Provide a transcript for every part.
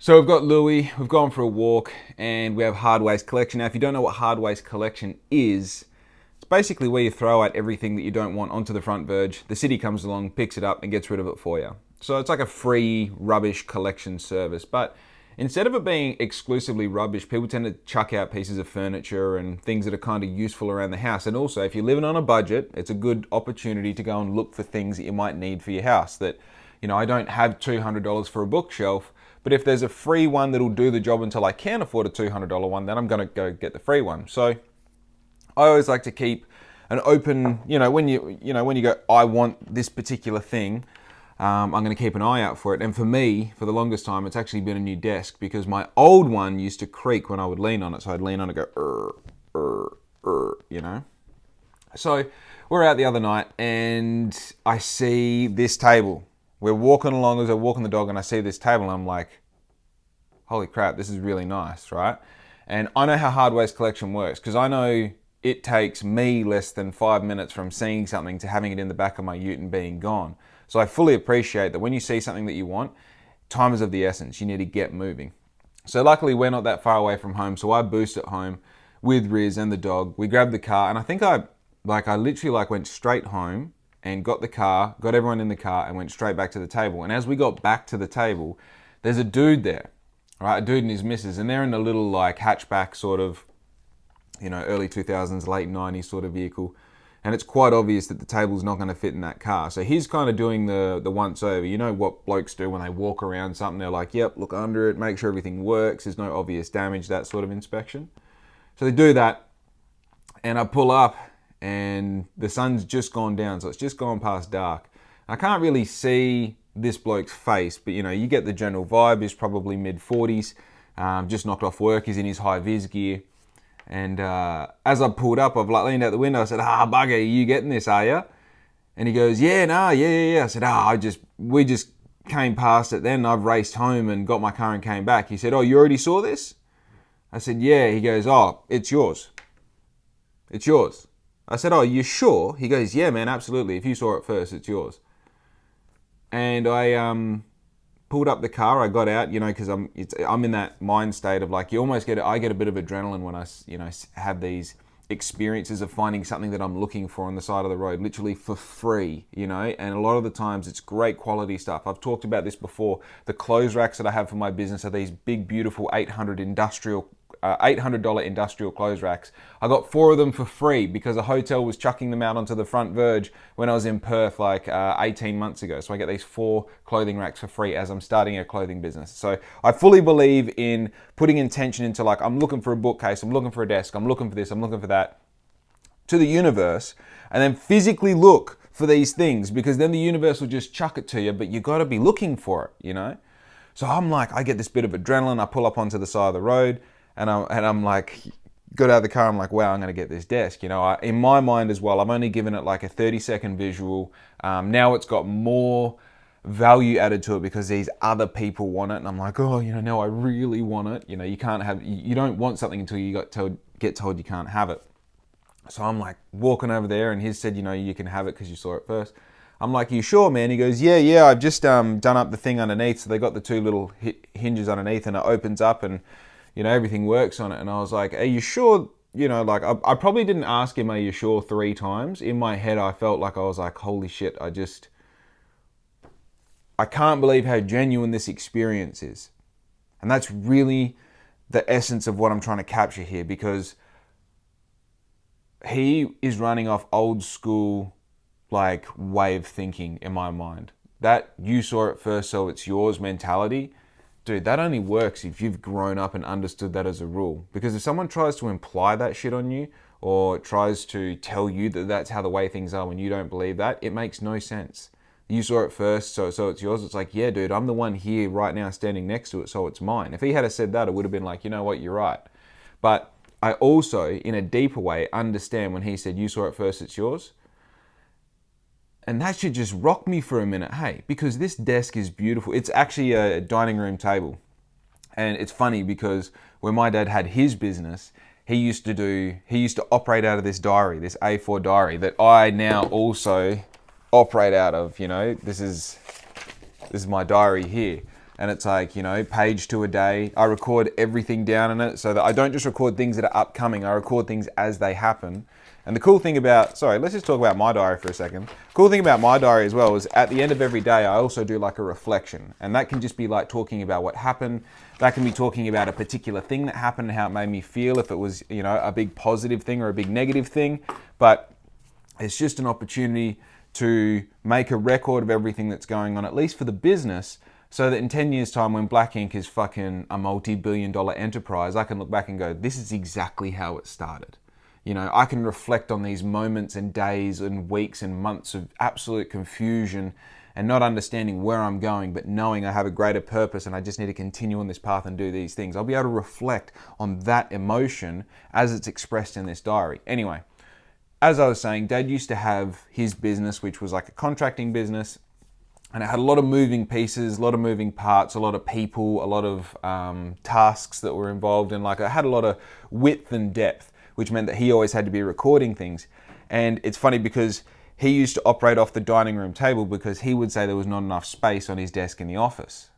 So we've got Louis, we've gone for a walk, and we have hard waste collection. Now, if you don't know what hard waste collection is, it's basically where you throw out everything that you don't want onto the front verge. The city comes along, picks it up, and gets rid of it for you. So it's like a free rubbish collection service. But instead of it being exclusively rubbish, people tend to chuck out pieces of furniture and things that are kind of useful around the house. And also, if you're living on a budget, it's a good opportunity to go and look for things that you might need for your house. That, you know, I don't have $200 for a bookshelf, but if there's a free one that'll do the job until I can afford a $200 one, then I'm going to go get the free one. So I always like to keep an open, when you go, I want this particular thing, I'm going to keep an eye out for it. And for me, for the longest time, it's actually been a new desk because my old one used to creak when I would lean on it. So I'd lean on it and go, So we're out the other night and I see this table. We're walking along as I'm walking the dog and I see this table and I'm like, holy crap, this is really nice, right? And I know how hard waste collection works because I know it takes me less than 5 minutes from seeing something to having it in the back of my ute and being gone. So I fully appreciate that when you see something that you want, time is of the essence. You need to get moving. So luckily we're not that far away from home. So I boosted home with Riz and the dog. We grabbed the car and I think I literally went straight home and got the car, got everyone in the car and went straight back to the table. And as we got back to the table, there's a dude there, right? A dude and his missus, and they're in a little hatchback sort of, early 2000s, late 90s sort of vehicle. And it's quite obvious that the table's not going to fit in that car. So he's kind of doing the once over. You know what blokes do when they walk around something? They're like, yep, look under it, make sure everything works, there's no obvious damage, that sort of inspection. So they do that, and I pull up, and the sun's just gone down, so it's just gone past dark. I can't really see this bloke's face, but you get the general vibe. He's probably mid-40s, just knocked off work, he's in his high-vis gear. And as I pulled up, I've leaned out the window, I said, bugger, are you getting this, are you? And he goes, yeah. I said, we just came past it then, I've raced home and got my car and came back. He said, oh, you already saw this? I said, yeah. He goes, oh, it's yours. It's yours. I said, oh, you sure? He goes, yeah, man, absolutely. If you saw it first, it's yours. And I pulled up the car. I got out, because I'm in that mind state of I get a bit of adrenaline when I, have these experiences of finding something that I'm looking for on the side of the road, literally for free, and a lot of the times it's great quality stuff. I've talked about this before. The clothes racks that I have for my business are these big, beautiful $800 industrial clothes racks. I got 4 of them for free because a hotel was chucking them out onto the front verge when I was in Perth 18 months ago. So I get these 4 clothing racks for free as I'm starting a clothing business. So I fully believe in putting intention into I'm looking for a bookcase, I'm looking for a desk, I'm looking for this, I'm looking for that, to the universe, and then physically look for these things, because then the universe will just chuck it to you, but you got to be looking for it, So I get this bit of adrenaline. I pull up onto the side of the road, and I'm got out of the car. I'm like, wow, I'm going to get this desk. In my mind as well, I've only given it a 30-second visual. Now it's got more value added to it because these other people want it, and I'm like, oh, now I really want it. You don't want something until you get told you can't have it. So I'm walking over there, and he said, you can have it because you saw it first. I'm like, you sure, man? He goes, yeah, I've just done up the thing underneath. So they got the 2 little hinges underneath, and it opens up, and everything works on it. And I was like, are you sure? I probably didn't ask him, are you sure, 3 times. In my head, I felt I was like, holy shit, I can't believe how genuine this experience is. And that's really the essence of what I'm trying to capture here, because he is running off old school way of thinking in my mind. That you saw it first, so it's yours mentality. Dude, that only works if you've grown up and understood that as a rule. Because if someone tries to imply that shit on you, or tries to tell you that that's how the way things are when you don't believe that, it makes no sense. You saw it first, so it's yours. It's yeah, dude, I'm the one here right now standing next to it, so it's mine. If he had said that, it would have been you know what, you're right. But I also, in a deeper way, understand when he said, you saw it first, it's yours. And that should just rock me for a minute, hey, because this desk is beautiful. It's actually a dining room table. And it's funny because when my dad had his business, he used to operate out of this diary, this A4 diary that I now also operate out of. This is my diary here. and it's like, you know, page 2 a day. I record everything down in it so that I don't just record things that are upcoming, I record things as they happen. And the cool thing about, sorry, let's just talk about my diary for a second. Cool thing about my diary as well is at the end of every day, I also do like a reflection. And that can just be like talking about what happened. That can be talking about a particular thing that happened and how it made me feel, if it was, you know, a big positive thing or a big negative thing. But it's just an opportunity to make a record of everything that's going on, at least for the business, so that in 10 years' time, when Black Ink is fucking a multi-billion-dollar enterprise, I can look back and go, this is exactly how it started. You know, I can reflect on these moments and days and weeks and months of absolute confusion and not understanding where I'm going, but knowing I have a greater purpose and I just need to continue on this path and do these things. I'll be able to reflect on that emotion as it's expressed in this diary. Anyway, as I was saying, Dad used to have his business, which was like a contracting business, and it had a lot of moving pieces, a lot of moving parts, a lot of people, a lot of tasks that were involved in. Like, it had a lot of width and depth, which meant that he always had to be recording things. And it's funny because he used to operate off the dining room table because he would say there was not enough space on his desk in the office.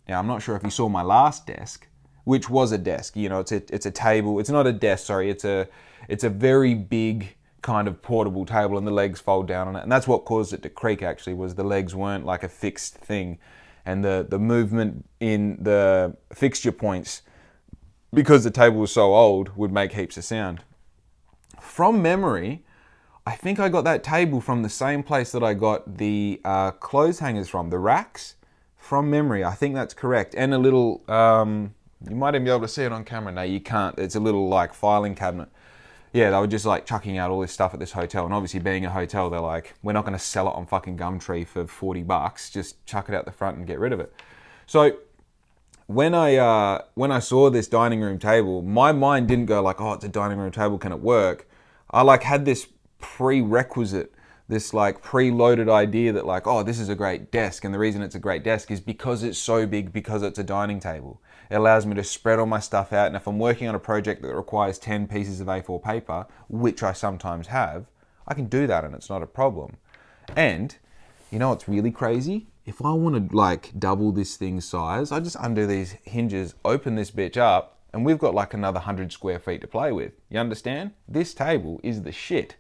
Now, I'm not sure if you saw my last desk, which was a desk. You know, it's a table. It's not a desk, sorry. It's a very big kind of portable table and the legs fold down on it. And that's what caused it to creak, actually, was the legs weren't like a fixed thing. And the movement in the fixture points, because the table was so old, would make heaps of sound. From memory, I think I got that table from the same place that I got the clothes hangers from, the racks. From memory, I think that's correct. And a little, you might even be able to see it on camera. No, you can't. It's a little like filing cabinet. Yeah, they were just like chucking out all this stuff at this hotel. And obviously being a hotel, they're like, we're not going to sell it on fucking Gumtree for $40. Just chuck it out the front and get rid of it. So when I saw this dining room table, my mind didn't go like, oh, it's a dining room table, can it work? I like had this prerequisite, this like preloaded idea that like, oh, this is a great desk. And the reason it's a great desk is because it's so big, because it's a dining table. It allows me to spread all my stuff out. And if I'm working on a project that requires 10 pieces of A4 paper, which I sometimes have, I can do that and it's not a problem. And you know what's really crazy? If I want to like double this thing's size, I just undo these hinges, open this bitch up, and we've got like another 100 square feet to play with. You understand? This table is the shit.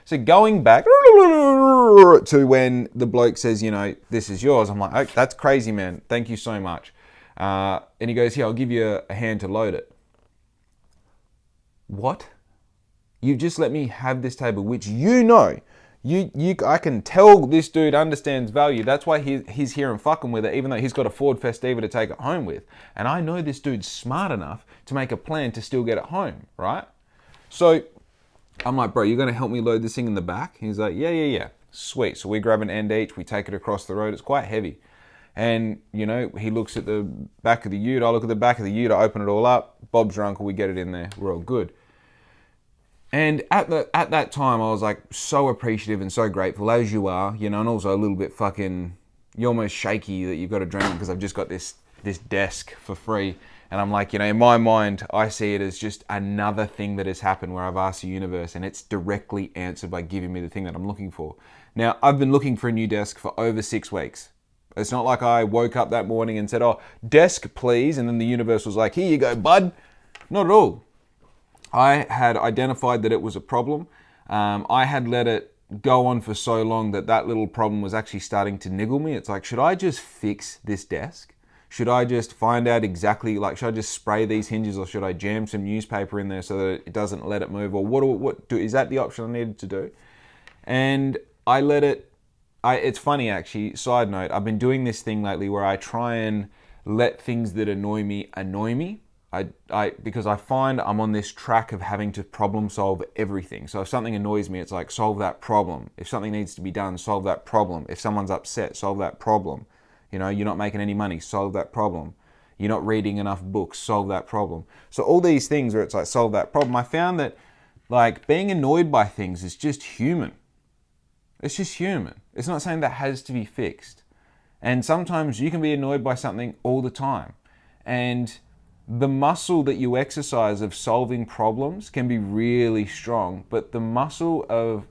So going back to when the bloke says, you know, this is yours, I'm like, oh, that's crazy, man. Thank you so much. And he goes, here, I'll give you a hand to load it. What? You've just let me have this table, which you know, I can tell this dude understands value. That's why he's here and fucking with it, even though he's got a Ford Festiva to take it home with. And I know this dude's smart enough to make a plan to still get it home, right? So I'm like, bro, you're going to help me load this thing in the back? He's like, yeah. Sweet. So we grab an end each, we take it across the road. It's quite heavy. And, you know, he looks at the back of the ute. I look at the back of the ute. I open it all up. Bob's your uncle. We get it in there. We're all good. And at that time, I was like so appreciative and so grateful, as you are, you know, and also a little bit fucking, you're almost shaky that you've got a drink because I've just got this desk for free. And I'm like, you know, in my mind, I see it as just another thing that has happened where I've asked the universe and it's directly answered by giving me the thing that I'm looking for. Now, I've been looking for a new desk for over 6 weeks. It's not like I woke up that morning and said, oh, desk, please. And then the universe was like, here you go, bud. Not at all. I had identified that it was a problem. I had let it go on for so long that little problem was actually starting to niggle me. It's like, should I just fix this desk? Should I just find out exactly, like, should I just spray these hinges or should I jam some newspaper in there so that it doesn't let it move? Or is that the option I needed to do? And I let it, it's funny actually, side note, I've been doing this thing lately where I try and let things that annoy me. Because I find I'm on this track of having to problem solve everything. So if something annoys me, it's like, solve that problem. If something needs to be done, solve that problem. If someone's upset, solve that problem. You know, you're not making any money, solve that problem. You're not reading enough books, solve that problem. So all these things where it's like, solve that problem. I found that like being annoyed by things is just human. It's just human. It's not something that has to be fixed. And sometimes you can be annoyed by something all the time. And the muscle that you exercise of solving problems can be really strong, but the muscle of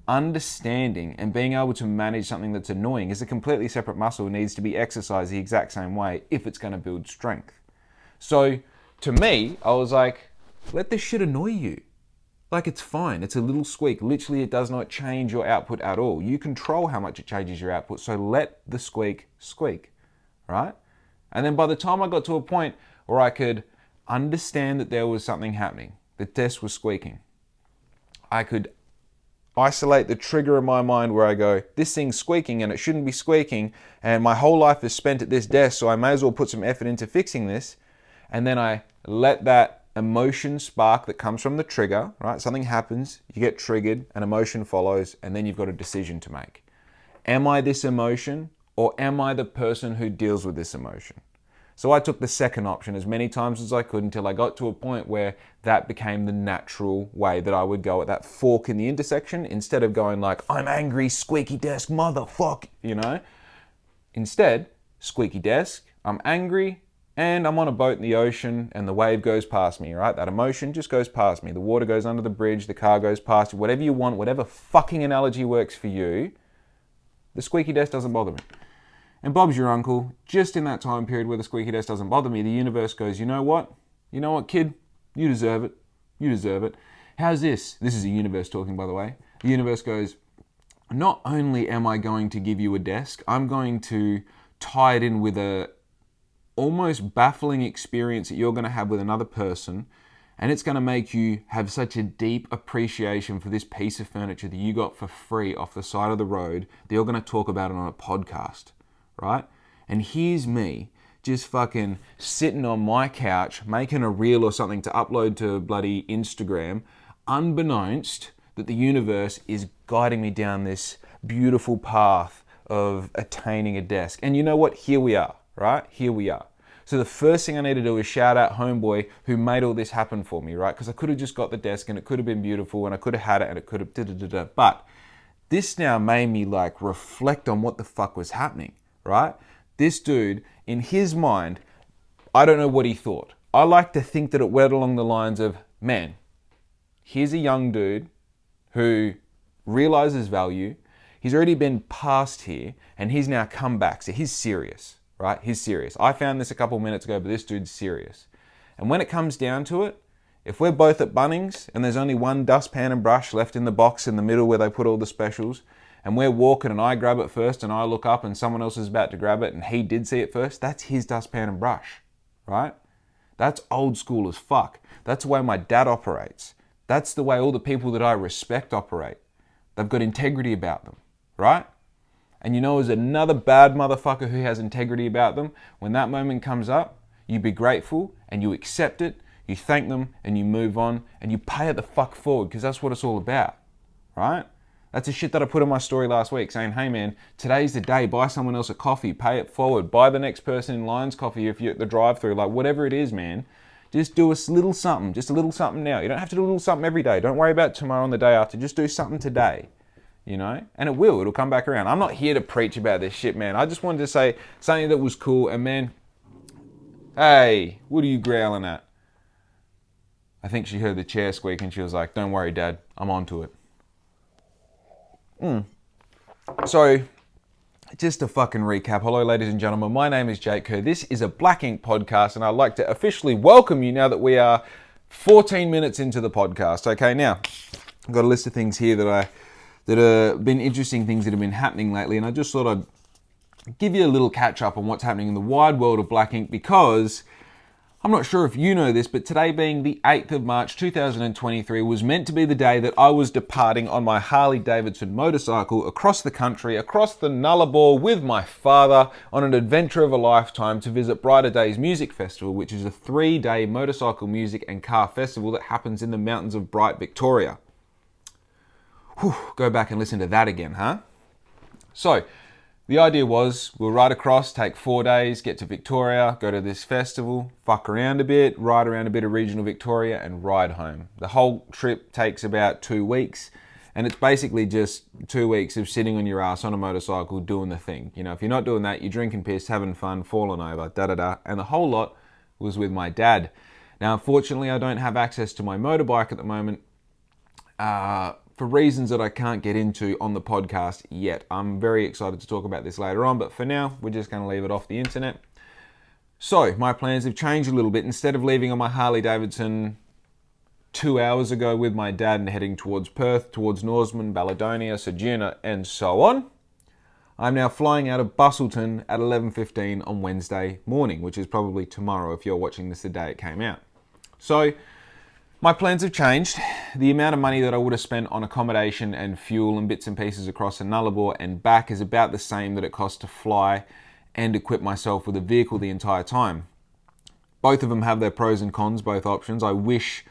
understanding and being able to manage something that's annoying is a completely separate muscle and needs to be exercised the exact same way if it's going to build strength. So to me, I was like, let this shit annoy you. Like, it's fine. It's a little squeak. Literally, it does not change your output at all. You control how much it changes your output. So let the squeak squeak, right? And then by the time I got to a point where I could understand that there was something happening, the desk was squeaking, I could isolate the trigger in my mind where I go, this thing's squeaking and it shouldn't be squeaking, and my whole life is spent at this desk, so I may as well put some effort into fixing this. And then I let that emotion spark that comes from the trigger, right? Something happens, you get triggered, an emotion follows, and then you've got a decision to make. Am I this emotion, or am I the person who deals with this emotion? So I took the second option as many times as I could until I got to a point where that became the natural way that I would go at that fork in the intersection, instead of going like, I'm angry, squeaky desk, motherfuck, you know? Instead, squeaky desk, I'm angry, and I'm on a boat in the ocean and the wave goes past me, right? That emotion just goes past me. The water goes under the bridge, the car goes past you, whatever you want, whatever fucking analogy works for you, the squeaky desk doesn't bother me. And Bob's your uncle. Just in that time period where the squeaky desk doesn't bother me, the universe goes, you know what? You know what, kid? You deserve it. You deserve it. How's this? This is the universe talking, by the way. The universe goes, not only am I going to give you a desk, I'm going to tie it in with a almost baffling experience that you're going to have with another person, and it's going to make you have such a deep appreciation for this piece of furniture that you got for free off the side of the road that you're going to talk about it on a podcast. Right? And here's me just fucking sitting on my couch making a reel or something to upload to bloody Instagram, unbeknownst that the universe is guiding me down this beautiful path of attaining a desk. And you know what? Here we are, right? Here we are. So the first thing I need to do is shout out homeboy who made all this happen for me, right? Because I could have just got the desk and it could have been beautiful and I could have had it and it could have da-da-da-da. But this now made me like reflect on what the fuck was happening. Right? This dude, in his mind, I don't know what he thought. I like to think that it went along the lines of, man, here's a young dude who realizes value. He's already been past here and he's now come back. So he's serious, right? He's serious. I found this a couple minutes ago, but this dude's serious. And when it comes down to it, if we're both at Bunnings and there's only one dustpan and brush left in the box in the middle where they put all the specials, and we're walking and I grab it first and I look up and someone else is about to grab it and he did see it first, that's his dustpan and brush, right? That's old school as fuck. That's the way my dad operates. That's the way all the people that I respect operate. They've got integrity about them, right? And you know, there's another bad motherfucker who has integrity about them. When that moment comes up, you be grateful and you accept it, you thank them and you move on and you pay it the fuck forward, because that's what it's all about, right? That's the shit that I put in my story last week saying, hey man, today's the day, buy someone else a coffee, pay it forward, buy the next person in line's coffee if you're at the drive-thru, like whatever it is, man. Just do a little something, just a little something now. You don't have to do a little something every day. Don't worry about tomorrow and the day after. Just do something today, you know? And it'll come back around. I'm not here to preach about this shit, man. I just wanted to say something that was cool. And man, hey, what are you growling at? I think she heard the chair squeak and she was like, don't worry, Dad, I'm onto it. So, just to fucking recap, hello ladies and gentlemen, my name is Jake Kerr. This is a Black Ink podcast and I'd like to officially welcome you now that we are 14 minutes into the podcast. Okay, now, I've got a list of things here that have been interesting things that have been happening lately, and I just thought I'd give you a little catch up on what's happening in the wide world of Black Ink, because I'm not sure if you know this, but today being the 8th of March 2023 was meant to be the day that I was departing on my Harley Davidson motorcycle across the country, across the Nullarbor with my father on an adventure of a lifetime to visit Brighter Days Music Festival, which is a 3-day motorcycle music and car festival that happens in the mountains of Bright, Victoria. Whew, go back and listen to that again, huh? So, the idea was we'll ride across, take 4 days, get to Victoria, go to this festival, fuck around a bit, ride around a bit of regional Victoria and ride home. The whole trip takes about 2 weeks, and it's basically just 2 weeks of sitting on your ass on a motorcycle doing the thing. You know, if you're not doing that, you're drinking piss, having fun, falling over, da-da-da. And the whole lot was with my dad. Now, unfortunately, I don't have access to my motorbike at the moment for reasons that I can't get into on the podcast yet. I'm very excited to talk about this later on, but for now, we're just going to leave it off the internet. So, my plans have changed a little bit. Instead of leaving on my Harley Davidson 2 hours ago with my dad and heading towards Perth, towards Norseman, Baladonia, Ceduna, and so on, I'm now flying out of Bustleton at 11:15 on Wednesday morning, which is probably tomorrow if you're watching this the day it came out. So, my plans have changed. The amount of money that I would have spent on accommodation and fuel and bits and pieces across Nullarbor and back is about the same that it cost to fly and equip myself with a vehicle the entire time. Both of them have their pros and cons, both options. I wish,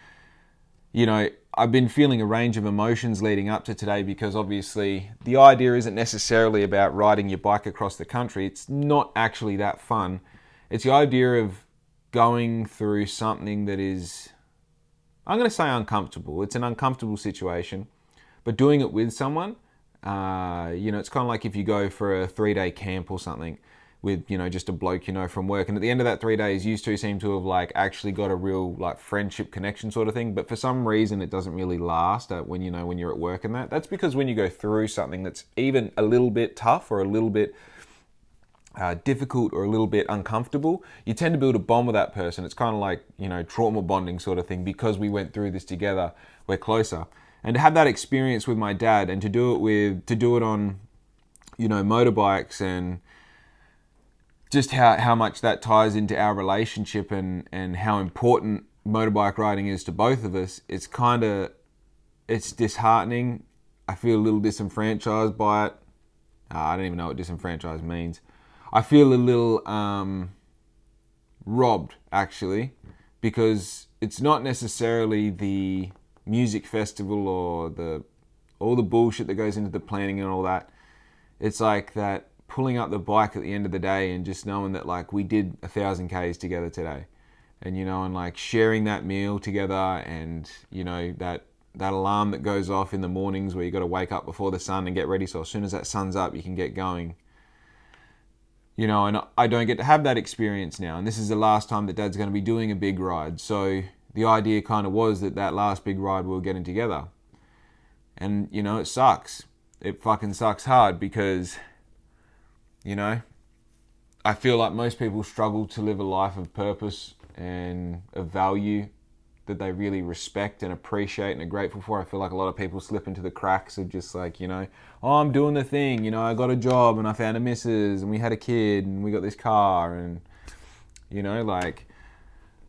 I've been feeling a range of emotions leading up to today because obviously the idea isn't necessarily about riding your bike across the country. It's not actually that fun. It's the idea of going through something that is, I'm going to say uncomfortable. It's an uncomfortable situation, but doing it with someone, it's kind of like if you go for a 3-day camp or something with, just a bloke, from work. And at the end of that 3 days, you two seem to have actually got a real friendship connection sort of thing. But for some reason, it doesn't really last when you're at work and that. That's because when you go through something that's even a little bit tough or a little bit difficult or a little bit uncomfortable, you tend to build a bond with that person. It's kind of like, trauma bonding sort of thing. Because we went through this together, we're closer. And to have that experience with my dad and to do it on, motorbikes and just how much that ties into our relationship and how important motorbike riding is to both of us, it's disheartening. I feel a little disenfranchised by it. I don't even know what disenfranchised means. I feel a little robbed, actually, because it's not necessarily the music festival or all the bullshit that goes into the planning and all that. It's like that pulling up the bike at the end of the day and just knowing that we did 1,000 Ks together today, and and sharing that meal together, and that alarm that goes off in the mornings where you got to wake up before the sun and get ready, so as soon as that sun's up you can get going. And I don't get to have that experience now, and this is the last time that Dad's going to be doing a big ride. So the idea kind of was that last big ride we were getting together, and it sucks. It fucking sucks hard because I feel like most people struggle to live a life of purpose and of value that they really respect and appreciate and are grateful for. I feel like a lot of people slip into the cracks of just I'm doing the thing, I got a job and I found a missus and we had a kid and we got this car and,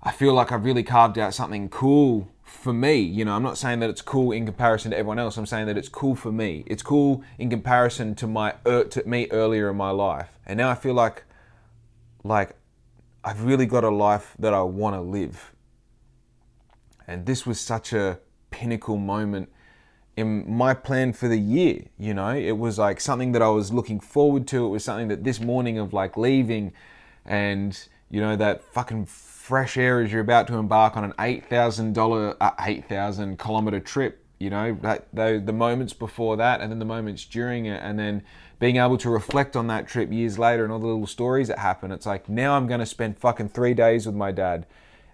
I feel like I've really carved out something cool for me. I'm not saying that it's cool in comparison to everyone else. I'm saying that it's cool for me. It's cool in comparison to me earlier in my life. And now I feel like I've really got a life that I want to live. And this was such a pinnacle moment in my plan for the year. It was something that I was looking forward to. It was something that this morning of leaving and, that fucking fresh air as you're about to embark on an $8,000 kilometer trip, the moments before that and then the moments during it, and then being able to reflect on that trip years later and all the little stories that happen. It's now I'm going to spend fucking 3 days with my dad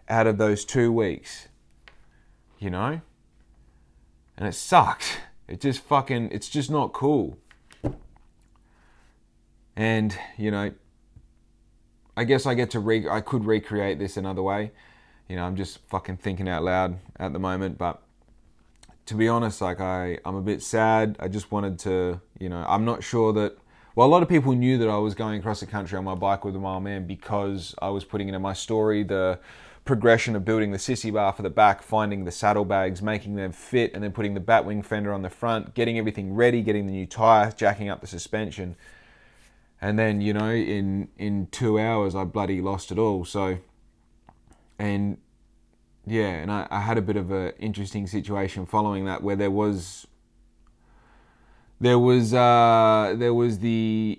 out of those 2 weeks, and it sucks. It's just not cool. And, I guess I could recreate this another way. I'm just fucking thinking out loud at the moment. But to be honest, I'm a bit sad. I just wanted to, I'm not sure that, a lot of people knew that I was going across the country on my bike with a mile man because I was putting into my story the progression of building the sissy bar for the back, finding the saddlebags, making them fit, and then putting the batwing fender on the front, getting everything ready, getting the new tire, jacking up the suspension. And then, in 2 hours, I bloody lost it all. So, and I had a bit of an interesting situation following that where there was the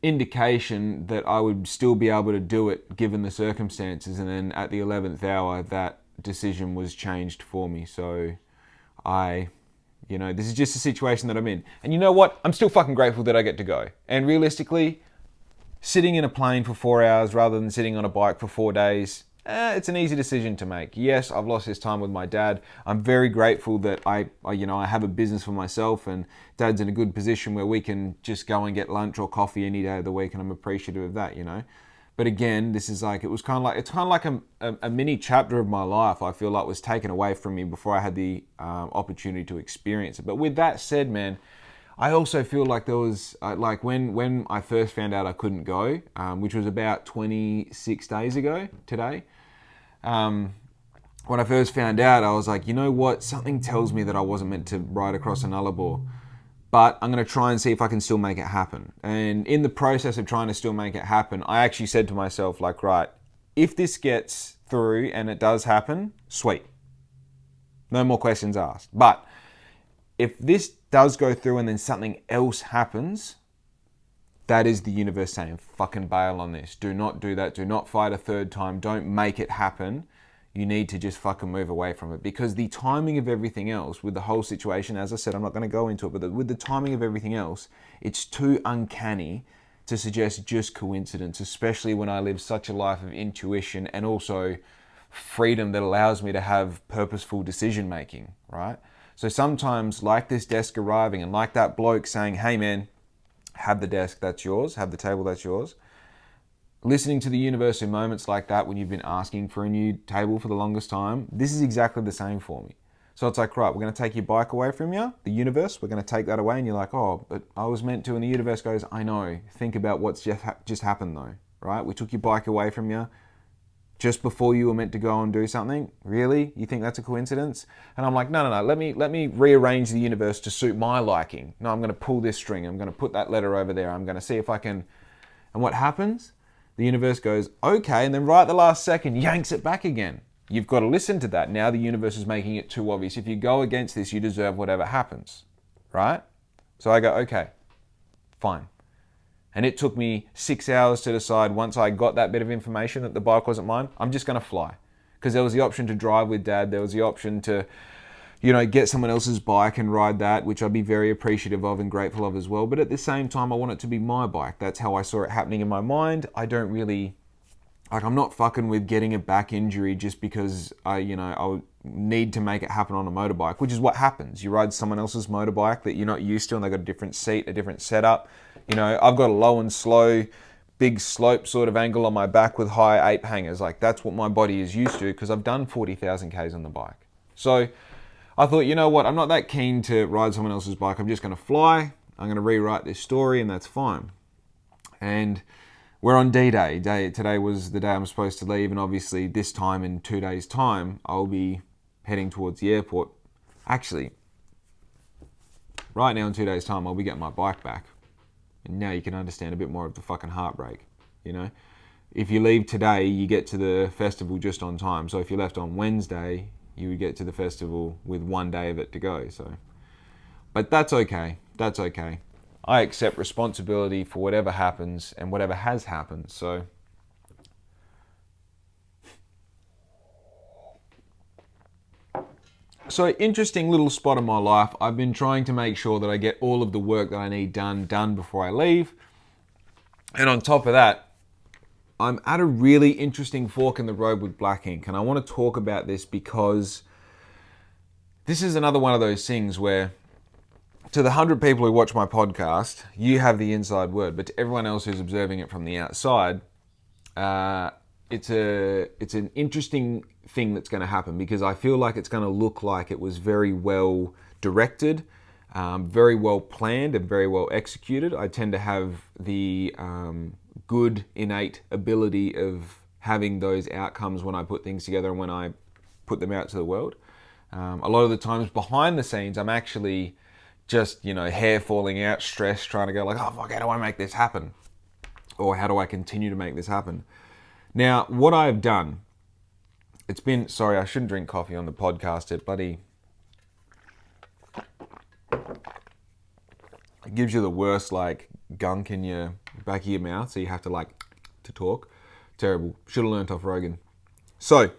indication that I would still be able to do it given the circumstances. And then at the 11th hour, that decision was changed for me. So this is just a situation that I'm in. And you know what? I'm still fucking grateful that I get to go. And realistically, sitting in a plane for 4 hours rather than sitting on a bike for 4 days, it's an easy decision to make. Yes, I've lost this time with my dad. I'm very grateful that I have a business for myself, and Dad's in a good position where we can just go and get lunch or coffee any day of the week, and I'm appreciative of that, But again, this is like, it's kind of like a mini chapter of my life. I feel like was taken away from me before I had the opportunity to experience it. But with that said, man, I also feel like there was, like when I first found out I couldn't go, which was about 26 days ago today, when I first found out, I was like, you know what? Something tells me that I wasn't meant to ride across a Nullarbor, but I'm going to try and see if I can still make it happen. And in the process of trying to still make it happen, I actually said to myself, like, right, if this gets through and it does happen, sweet. No more questions asked. But if this does go through and then something else happens, that is the universe saying, fucking bail on this. Do not do that. Do not fight a third time. Don't make it happen. You need to just fucking move away from it. Because the timing of everything else with the whole situation, as I said, I'm not going to go into it, but with the timing of everything else, it's too uncanny to suggest just coincidence, especially when I live such a life of intuition and also freedom that allows me to have purposeful decision making, right? So sometimes, like this desk arriving and like that bloke saying, hey man, have the desk, that's yours, have the table, that's yours. Listening to the universe in moments like that when you've been asking for a new table for the longest time, this is exactly the same for me. So it's like, right, we're going to take your bike away from you, the universe, we're going to take that away, and you're like, oh, but I was meant to, and the universe goes, I know, think about what's just happened though, right? We took your bike away from you just before you were meant to go and do something. Really? You think that's a coincidence? And I'm like, no, let me rearrange the universe to suit my liking. No, I'm going to pull this string, I'm going to put that letter over there, I'm going to see if I can, and what happens? The universe goes, okay, and then right at the last second, yanks it back again. You've got to listen to that. Now the universe is making it too obvious. If you go against this, you deserve whatever happens, right? So I go, okay, fine. And it took me 6 hours to decide, once I got that bit of information that the bike wasn't mine, I'm just going to fly. Because there was the option to drive with Dad. There was the option to, get someone else's bike and ride that, which I'd be very appreciative of and grateful of as well. But at the same time, I want it to be my bike. That's how I saw it happening in my mind. I don't really, I'm not fucking with getting a back injury just because I need to make it happen on a motorbike, which is what happens. You ride someone else's motorbike that you're not used to, and they've got a different seat, a different setup. I've got a low and slow, big slope sort of angle on my back with high ape hangers. Like, that's what my body is used to because I've done 40,000 Ks on the bike. So I thought, you know what, I'm not that keen to ride someone else's bike. I'm just going to fly. I'm going to rewrite this story, and that's fine. And we're on D-Day. Today was the day I'm supposed to leave, and obviously this time in 2 days' time, I'll be heading towards the airport. Actually, right now in 2 days' time, I'll be getting my bike back. And now you can understand a bit more of the fucking heartbreak, If you leave today, you get to the festival just on time. So if you left on Wednesday, you would get to the festival with 1 day of it to go. But that's okay. That's okay. I accept responsibility for whatever happens and whatever has happened. So interesting little spot in my life. I've been trying to make sure that I get all of the work that I need done before I leave. And on top of that, I'm at a really interesting fork in the road with Black Ink. And I want to talk about this because this is another one of those things where to the 100 people who watch my podcast, you have the inside word. But to everyone else who's observing it from the outside, it's an interesting thing that's going to happen because I feel like it's going to look like it was very well directed, very well planned, and very well executed. I tend to have the good innate ability of having those outcomes when I put things together and when I put them out to the world. A lot of the times behind the scenes, I'm actually just, hair falling out, stressed, trying to go like, oh fuck, how do I make this happen? Or how do I continue to make this happen? Now, what I've done, sorry, I shouldn't drink coffee on the podcast. It gives you the worst gunk in your back of your mouth, so you have to to talk. Terrible. Should have learnt off Rogan. So,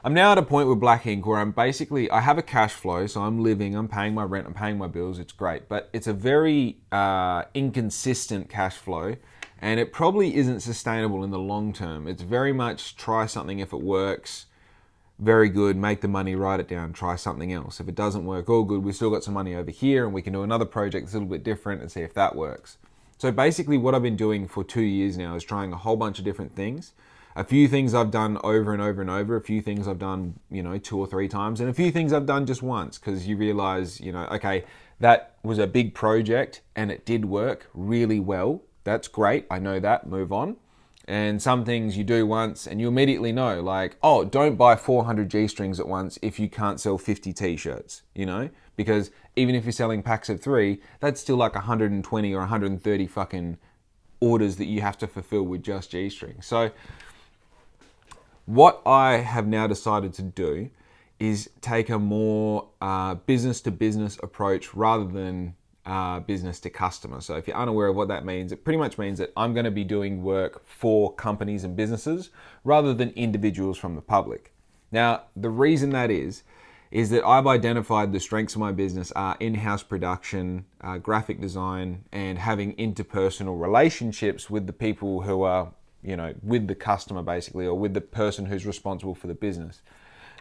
I'm now at a point with Black Ink where I have a cash flow, so I'm living, I'm paying my rent, I'm paying my bills, it's great. But it's a very inconsistent cash flow. And it probably isn't sustainable in the long term. It's very much try something. If it works, very good, make the money, write it down, try something else. If it doesn't work, all good, we've still got some money over here and we can do another project that's a little bit different and see if that works. So basically what I've been doing for 2 years now is trying a whole bunch of different things. A few things I've done over and over and over, a few things I've done, 2 or 3 times, and a few things I've done just once, because you realize, okay, that was a big project and it did work really well. That's great, I know that, move on. And some things you do once and you immediately know, like, oh, don't buy 400 G-strings at once if you can't sell 50 t-shirts, because even if you're selling packs of 3, that's still like 120 or 130 fucking orders that you have to fulfill with just G-strings. So what I have now decided to do is take a more business to business approach rather than business to customer. So if you're unaware of what that means, it pretty much means that I'm going to be doing work for companies and businesses rather than individuals from the public. Now, the reason that is that I've identified the strengths of my business are in-house production, graphic design, and having interpersonal relationships with the people who are, with the customer basically, or with the person who's responsible for the business.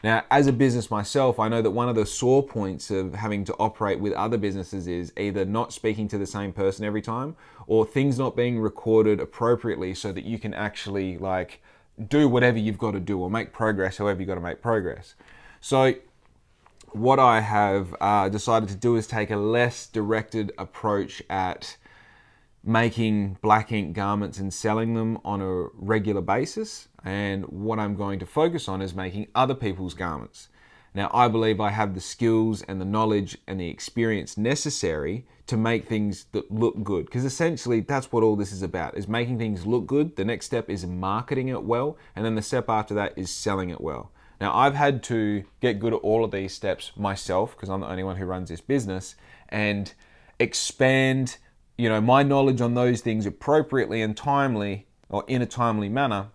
Now, as a business myself, I know that one of the sore points of having to operate with other businesses is either not speaking to the same person every time, or things not being recorded appropriately so that you can actually do whatever you've got to do or make progress however you've got to make progress. So what I have decided to do is take a less directed approach at making black ink garments and selling them on a regular basis. And what I'm going to focus on is making other people's garments. Now, I believe I have the skills and the knowledge and the experience necessary to make things that look good. Because essentially that's what all this is about, is making things look good. The next step is marketing it well. And then the step after that is selling it well. Now, I've had to get good at all of these steps myself, because I'm the only one who runs this business, and expand my knowledge on those things appropriately and timely, or in a timely manner,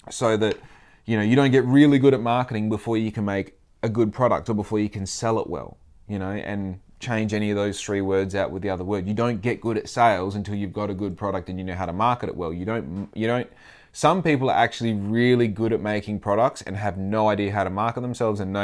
so that, you don't get really good at marketing before you can make a good product or before you can sell it well, and change any of those 3 words out with the other word. You don't get good at sales until you've got a good product and you know how to market it well. Some people are actually really good at making products and have no idea how to market themselves and no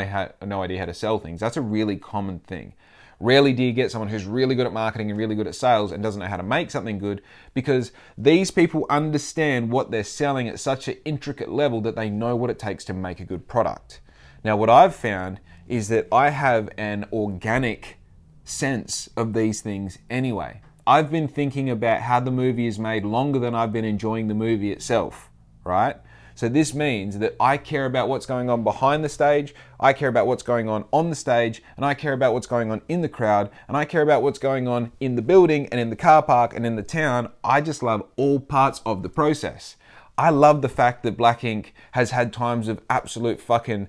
idea how to sell things. That's a really common thing. Rarely do you get someone who's really good at marketing and really good at sales and doesn't know how to make something good, because these people understand what they're selling at such an intricate level that they know what it takes to make a good product. Now, what I've found is that I have an organic sense of these things anyway. I've been thinking about how the movie is made longer than I've been enjoying the movie itself, right? So this means that I care about what's going on behind the stage, I care about what's going on the stage, and I care about what's going on in the crowd, and I care about what's going on in the building and in the car park and in the town. I just love all parts of the process. I love the fact that Black Ink has had times of absolute fucking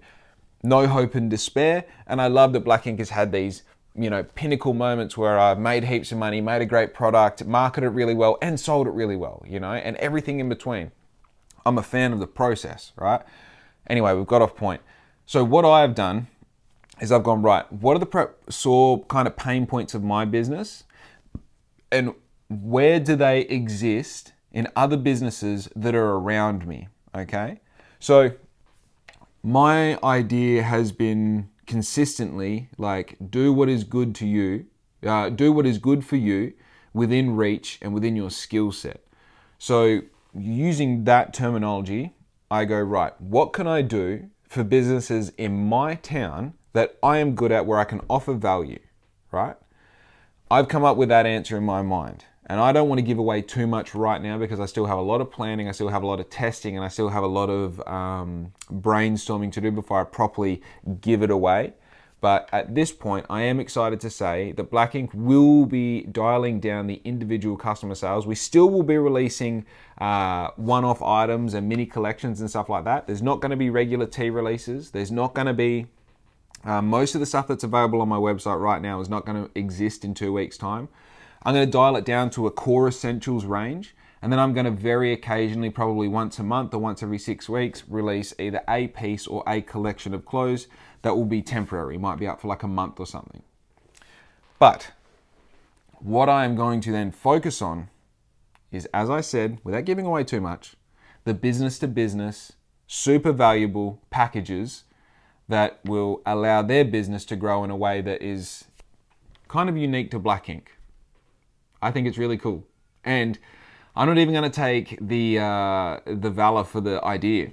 no hope and despair, and I love that Black Ink has had these pinnacle moments where I've made heaps of money, made a great product, marketed it really well, and sold it really well, and everything in between. I'm a fan of the process, right? Anyway, we've got off point. So what I've done is I've gone, right, what are the sore kind of pain points of my business, and where do they exist in other businesses that are around me, okay? So my idea has been consistently do what is good to you, do what is good for you within reach and within your skill set. So using that terminology, I go, right, what can I do for businesses in my town that I am good at, where I can offer value, right? I've come up with that answer in my mind. And I don't want to give away too much right now, because I still have a lot of planning, I still have a lot of testing, and I still have a lot of brainstorming to do before I properly give it away. But at this point, I am excited to say that Black Ink will be dialing down the individual customer sales. We still will be releasing one-off items and mini collections and stuff like that. There's not going to be regular tee releases. There's not going to be... most of the stuff that's available on my website right now is not going to exist in 2 weeks' time. I'm going to dial it down to a core essentials range, and then I'm going to very occasionally, probably once a month or once every 6 weeks, release either a piece or a collection of clothes that will be temporary. It might be up for a month or something. But what I am going to then focus on is, as I said, without giving away too much, the business to business, super valuable packages that will allow their business to grow in a way that is kind of unique to Black Ink. I think it's really cool. And I'm not even going to take the valor for the idea.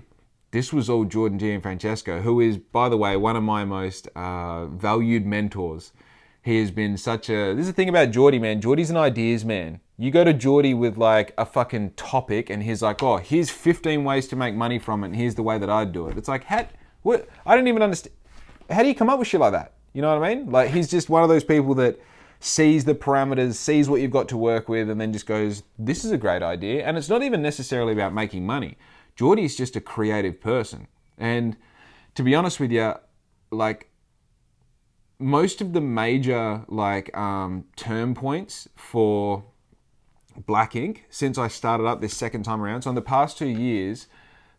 This was all Jordan G and Francesco, who is, by the way, one of my most valued mentors. He has been such a... This is the thing about Jordy, man. Jordy's an ideas man. You go to Jordy with like a fucking topic and he's like, oh, here's 15 ways to make money from it and here's the way that I'd do it. It's like, what? I don't even understand. How do you come up with shit like that? You know what I mean? Like, he's just one of those people that sees the parameters, sees what you've got to work with, and then just goes, this is a great idea. And it's not even necessarily about making money. Jordy's just a creative person. And to be honest with you, like, most of the major like term points for Black Ink since I started up this second time around, so in the past 2 years,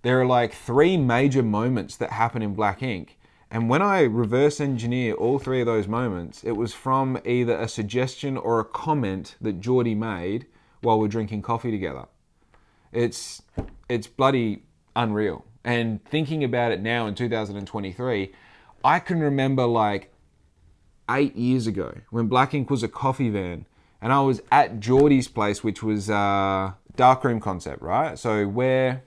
there are like 3 major moments that happen in Black Ink. And when I reverse engineer all 3 of those moments, it was from either a suggestion or a comment that Jordy made while we're drinking coffee together. It's bloody unreal. And thinking about it now in 2023, I can remember like 8 years ago when Black Ink was a coffee van and I was at Jordy's place, which was darkroom concept, right? So where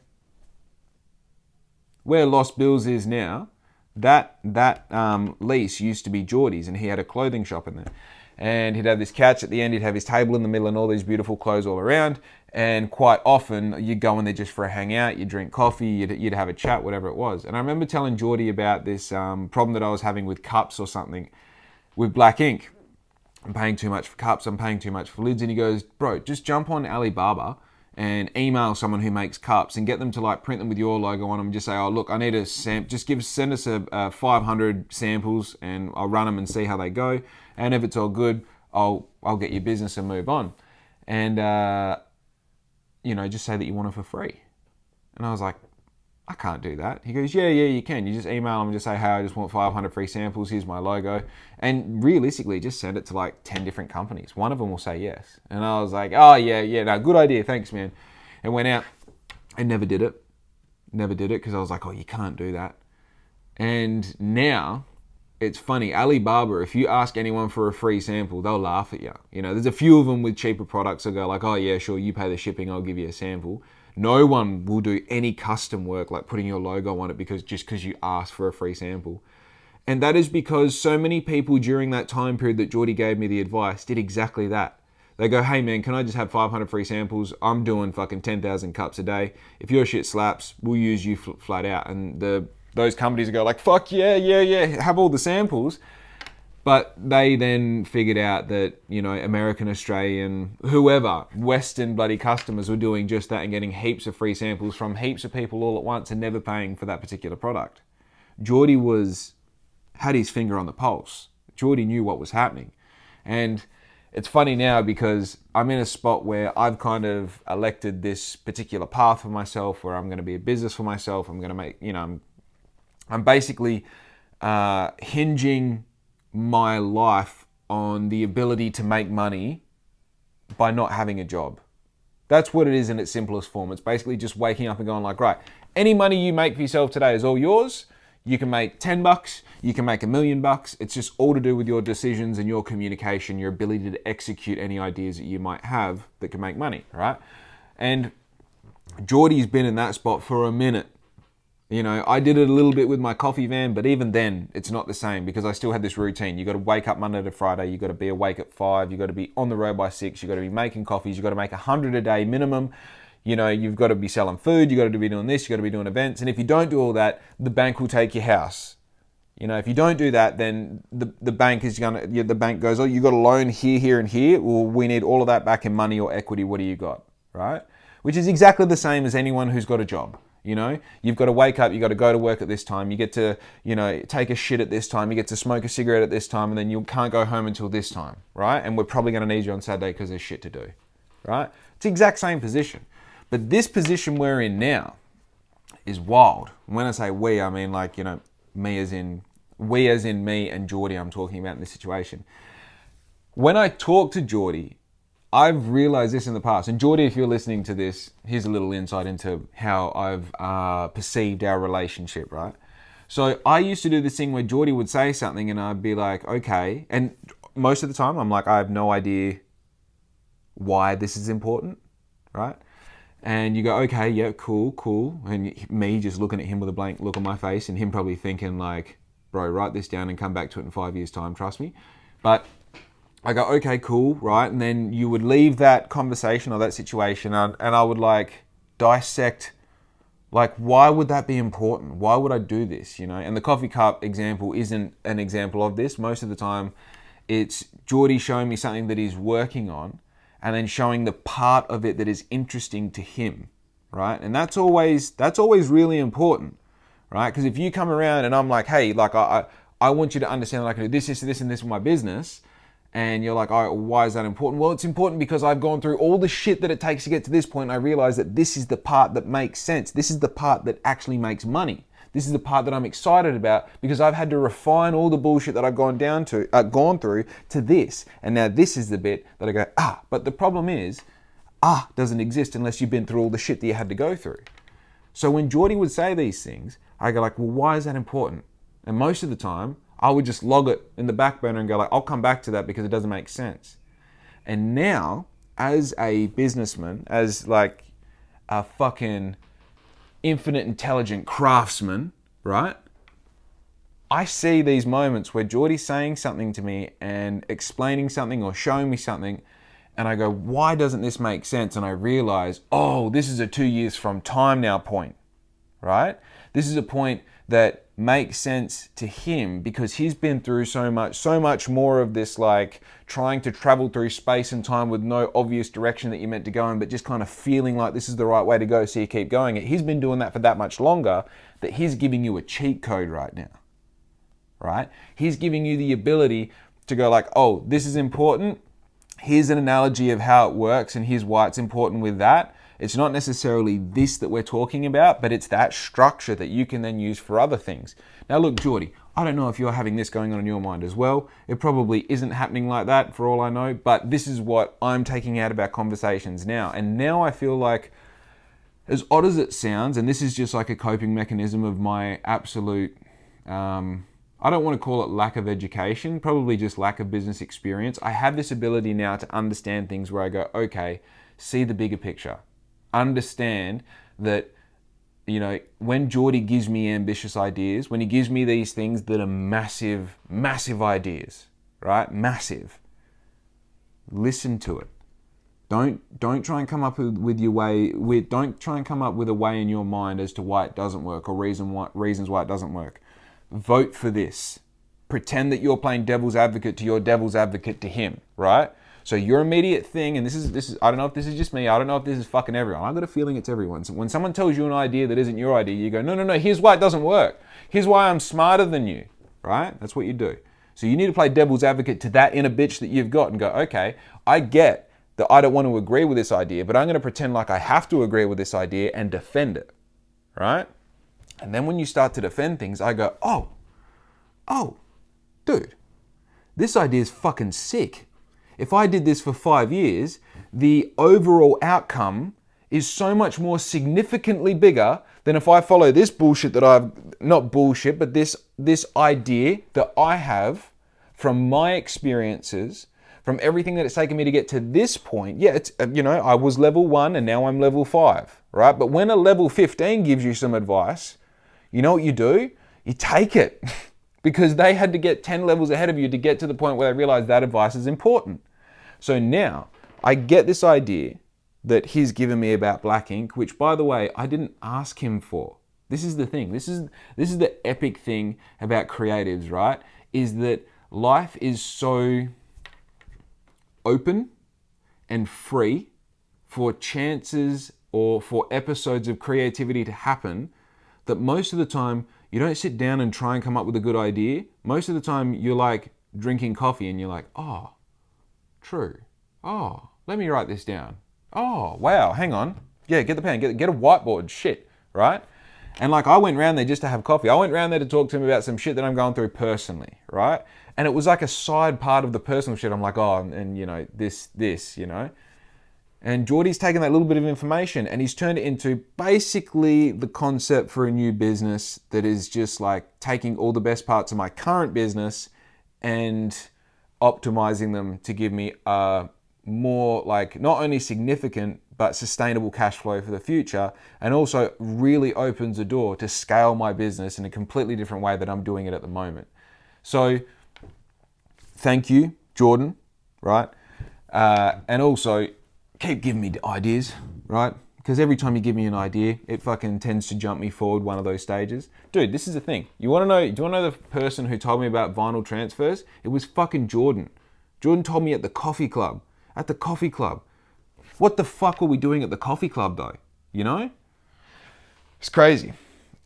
Lost Bills is now, that lease used to be Jordy's, and he had a clothing shop in there. And he'd have this couch at the end, he'd have his table in the middle and all these beautiful clothes all around. And quite often you'd go in there just for a hangout, you'd drink coffee, you'd have a chat, whatever it was. And I remember telling Jordy about this problem that I was having with cups or something with Black Ink. I'm paying too much for cups, I'm paying too much for lids. And he goes, bro, just jump on Alibaba and email someone who makes cups and get them to like print them with your logo on them and just say, oh, look, I need a send us a 500 samples and I'll run them and see how they go. And if it's all good, I'll get your business and move on. And, just say that you want it for free. And I was like, I can't do that. He goes, yeah, you can. You just email them and just say, hey, I just want 500 free samples. Here's my logo. And realistically, just send it to like 10 different companies. One of them will say yes. And I was like, oh, yeah, no, good idea. Thanks, man. And went out and never did it. Never did it because I was like, oh, you can't do that. And now it's funny. Alibaba, if you ask anyone for a free sample, they'll laugh at you. You know, there's a few of them with cheaper products that go like, oh, yeah, sure, you pay the shipping. I'll give you a sample. No one will do any custom work like putting your logo on it because you asked for a free sample. And that is because so many people during that time period that Jordy gave me the advice did exactly that. They go, hey man, can I just have 500 free samples? I'm doing fucking 10,000 cups a day. If your shit slaps, we'll use you flat out. And those companies go like, fuck yeah, have all the samples. But they then figured out that, American, Australian, whoever, Western bloody customers were doing just that and getting heaps of free samples from heaps of people all at once and never paying for that particular product. Jordy had his finger on the pulse. Jordy knew what was happening. And it's funny now because I'm in a spot where I've kind of elected this particular path for myself where I'm going to be a business for myself. I'm going to make, I'm basically hinging my life on the ability to make money by not having a job. That's what it is in its simplest form. It's basically just waking up and going like, right, any money you make for yourself today is all yours. You can make $10, you can make $1 million. It's just all to do with your decisions and your communication, your ability to execute any ideas that you might have that can make money, right? And Jordy's been in that spot for a minute. I did it a little bit with my coffee van, but even then, it's not the same because I still had this routine. You got to wake up Monday to Friday. You got to be awake at 5. You got to be on the road by 6. You got to be making coffees. You got to make 100 a day minimum. You've got to be selling food. You got to be doing this. You got to be doing events. And if you don't do all that, the bank will take your house. If you don't do that, then the bank the bank goes, oh, you got a loan here, and here. Well, we need all of that back in money or equity. What do you got, right? Which is exactly the same as anyone who's got a job. You've got to wake up, you got to go to work at this time, you get to, take a shit at this time, you get to smoke a cigarette at this time, and then you can't go home until this time, right? And we're probably going to need you on Saturday because there's shit to do, right? It's the exact same position. But this position we're in now is wild. When I say we, I mean like, me as in me and Jordy I'm talking about in this situation. When I talk to Jordy, I've realized this in the past. And Jordy, if you're listening to this, here's a little insight into how I've perceived our relationship, right? So I used to do this thing where Jordy would say something and I'd be like, okay. And most of the time I'm like, I have no idea why this is important, right? And you go, okay, yeah, cool. And me just looking at him with a blank look on my face and him probably thinking like, bro, write this down and come back to it in 5 years' time, trust me. But I go, okay, cool, right? And then you would leave that conversation or that situation and I would like dissect, like, why would that be important? Why would I do this, you know? And the coffee cup example isn't an example of this. Most of the time, it's Jordy showing me something that he's working on and then showing the part of it that is interesting to him, right? And that's always really important, right? Because if you come around and I'm like, hey, like I want you to understand that I can do this, and this with my business, and you're like, oh, why is that important? Well, it's important because I've gone through all the shit that it takes to get to this point, and I realize that this is the part that makes sense. This is the part that actually makes money. This is the part that I'm excited about because I've had to refine all the bullshit that I've gone through to this. And now this is the bit that I go, but the problem is, doesn't exist unless you've been through all the shit that you had to go through. So when Jordy would say these things, I go like, well, why is that important? And most of the time, I would just log it in the back burner and go like, I'll come back to that because it doesn't make sense. And now, as a businessman, as like a fucking infinite intelligent craftsman, right? I see these moments where Jordy's saying something to me and explaining something or showing me something, and I go, why doesn't this make sense? And I realize, oh, this is a 2 years from time now point, right? This is a point that makes sense to him because he's been through so much more of this, like trying to travel through space and time with no obvious direction that you're meant to go in, but just kind of feeling like this is the right way to go, so you keep going. He's been doing that for that much longer that he's giving you a cheat code right now, right? He's giving you the ability to go like, oh, this is important. Here's an analogy of how it works and here's why it's important with that. It's not necessarily this that we're talking about, but it's that structure that you can then use for other things. Now look, Jordy, I don't know if you're having this going on in your mind as well. It probably isn't happening like that for all I know, but this is what I'm taking out of our conversations now. And now I feel like, as odd as it sounds, and this is just like a coping mechanism of my absolute, I don't want to call it lack of education, probably just lack of business experience. I have this ability now to understand things where I go, okay, see the bigger picture. Understand that, you know, when Jordy gives me ambitious ideas, when he gives me these things that are massive ideas, right? Massive. Listen to it. Don't try and come up with your way. Don't try and come up with a way in your mind as to why it doesn't work or reasons why it doesn't work. Vote for this. Pretend that you're playing devil's advocate to your devil's advocate to him, right? So your immediate thing, and this is I don't know if this is just me, I don't know if this is fucking everyone. I've got a feeling it's everyone. So when someone tells you an idea that isn't your idea, you go, no, here's why it doesn't work. Here's why I'm smarter than you, right? That's what you do. So you need to play devil's advocate to that inner bitch that you've got and go, okay, I get that I don't want to agree with this idea, but I'm going to pretend like I have to agree with this idea and defend it, right? And then when you start to defend things, I go, oh, dude, this idea is fucking sick. If I did this for 5 years, the overall outcome is so much more significantly bigger than if I follow this bullshit that not bullshit, but this idea that I have from my experiences, from everything that it's taken me to get to this point. Yeah, it's, I was level 1 and now I'm level 5, right? But when a level 15 gives you some advice, you know what you do? You take it. Because they had to get 10 levels ahead of you to get to the point where they realize that advice is important. So now I get this idea that he's given me about black ink, which, by the way, I didn't ask him for. This is the thing. This is the epic thing about creatives, right? Is that life is so open and free for chances or for episodes of creativity to happen that most of the time you don't sit down and try and come up with a good idea. Most of the time you're like drinking coffee and you're like, oh, true. Oh, let me write this down. Oh, wow, hang on. Yeah, get the pen, get a whiteboard, shit, right? And like I went round there just to have coffee. I went round there to talk to him about some shit that I'm going through personally, right? And it was like a side part of the personal shit. I'm like, oh, and this, And Jordy's taken that little bit of information and he's turned it into basically the concept for a new business that is just like taking all the best parts of my current business and optimizing them to give me a more like not only significant but sustainable cash flow for the future, and also really opens a door to scale my business in a completely different way that I'm doing it at the moment. So thank you, Jordan, right? And also keep giving me ideas, right? Because every time you give me an idea, it fucking tends to jump me forward one of those stages. Dude, this is the thing. Do you want to know the person who told me about vinyl transfers? It was fucking Jordan. Jordan told me at the coffee club. At the coffee club. What the fuck were we doing at the coffee club though? You know? It's crazy.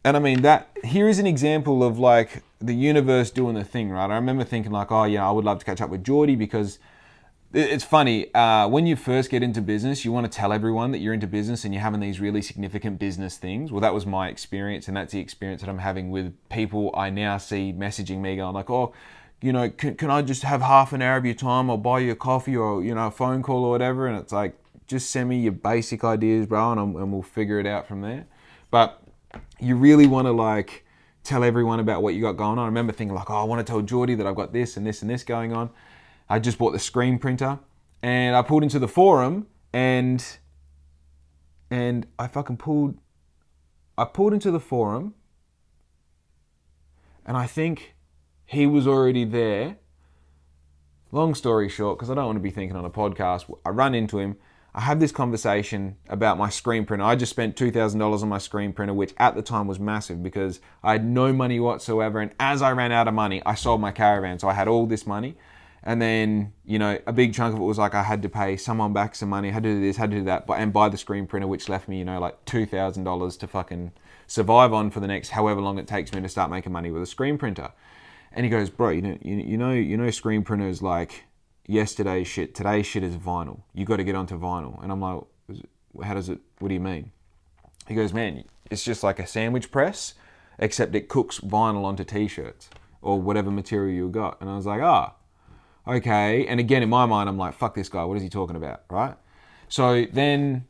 And I mean, here is an example of like the universe doing the thing, right? I remember thinking like, oh yeah, I would love to catch up with Jordy because it's funny, when you first get into business, you want to tell everyone that you're into business and you're having these really significant business things. Well, that was my experience, and that's the experience that I'm having with people I now see messaging me going like, oh, you know, can I just have half an hour of your time? I'll buy you a coffee or, you know, a phone call or whatever. And it's like, just send me your basic ideas, bro, and we'll figure it out from there. But you really want to like tell everyone about what you got going on. I remember thinking like, oh, I want to tell Jordy that I've got this and this and this going on. I just bought the screen printer and I pulled into the forum and I pulled into the forum and I think he was already there. Long story short, because I don't want to be thinking on a podcast, I run into him. I have this conversation about my screen printer. I just spent $2,000 on my screen printer, which at the time was massive because I had no money whatsoever. And as I ran out of money, I sold my caravan. So I had all this money. And then, you know, a big chunk of it was like I had to pay someone back some money, had to do this, had to do that, and buy the screen printer, which left me, you know, like $2,000 to fucking survive on for the next however long it takes me to start making money with a screen printer. And he goes, bro, you know, screen printers like yesterday's shit, today's shit is vinyl. You got to get onto vinyl. And I'm like, what do you mean? He goes, man, it's just like a sandwich press, except it cooks vinyl onto t-shirts or whatever material you got. And I was like, okay. And again, in my mind, I'm like, fuck this guy. What is he talking about, right? So then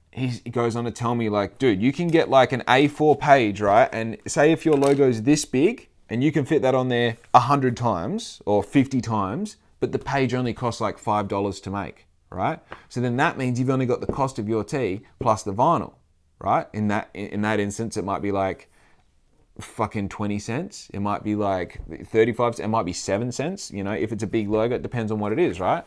he goes on to tell me like, dude, you can get like an A4 page, right? And say if your logo is this big and you can fit that on there 100 times or 50 times, but the page only costs like $5 to make, right? So then that means you've only got the cost of your tee plus the vinyl, right? In that instance, it might be like fucking 20 cents. It might be like 35 cents. It might be 7 cents. You know, if it's a big logo, it depends on what it is, right?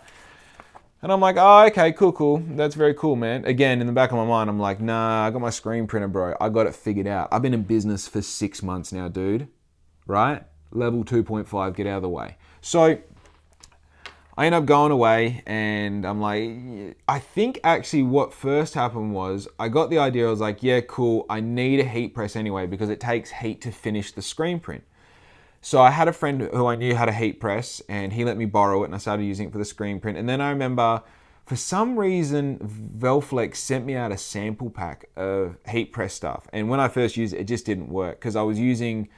And I'm like, oh, okay, cool. That's very cool, man. Again, in the back of my mind, I'm like, nah, I got my screen printer, bro. I got it figured out. I've been in business for 6 months now, dude. Right? Level 2.5, get out of the way. So I end up going away and I'm like, I think actually what first happened was I got the idea. I was like, yeah, cool. I need a heat press anyway because it takes heat to finish the screen print. So I had a friend who I knew had a heat press and he let me borrow it and I started using it for the screen print. And then I remember for some reason, Velflex sent me out a sample pack of heat press stuff. And when I first used it, it just didn't work because I was using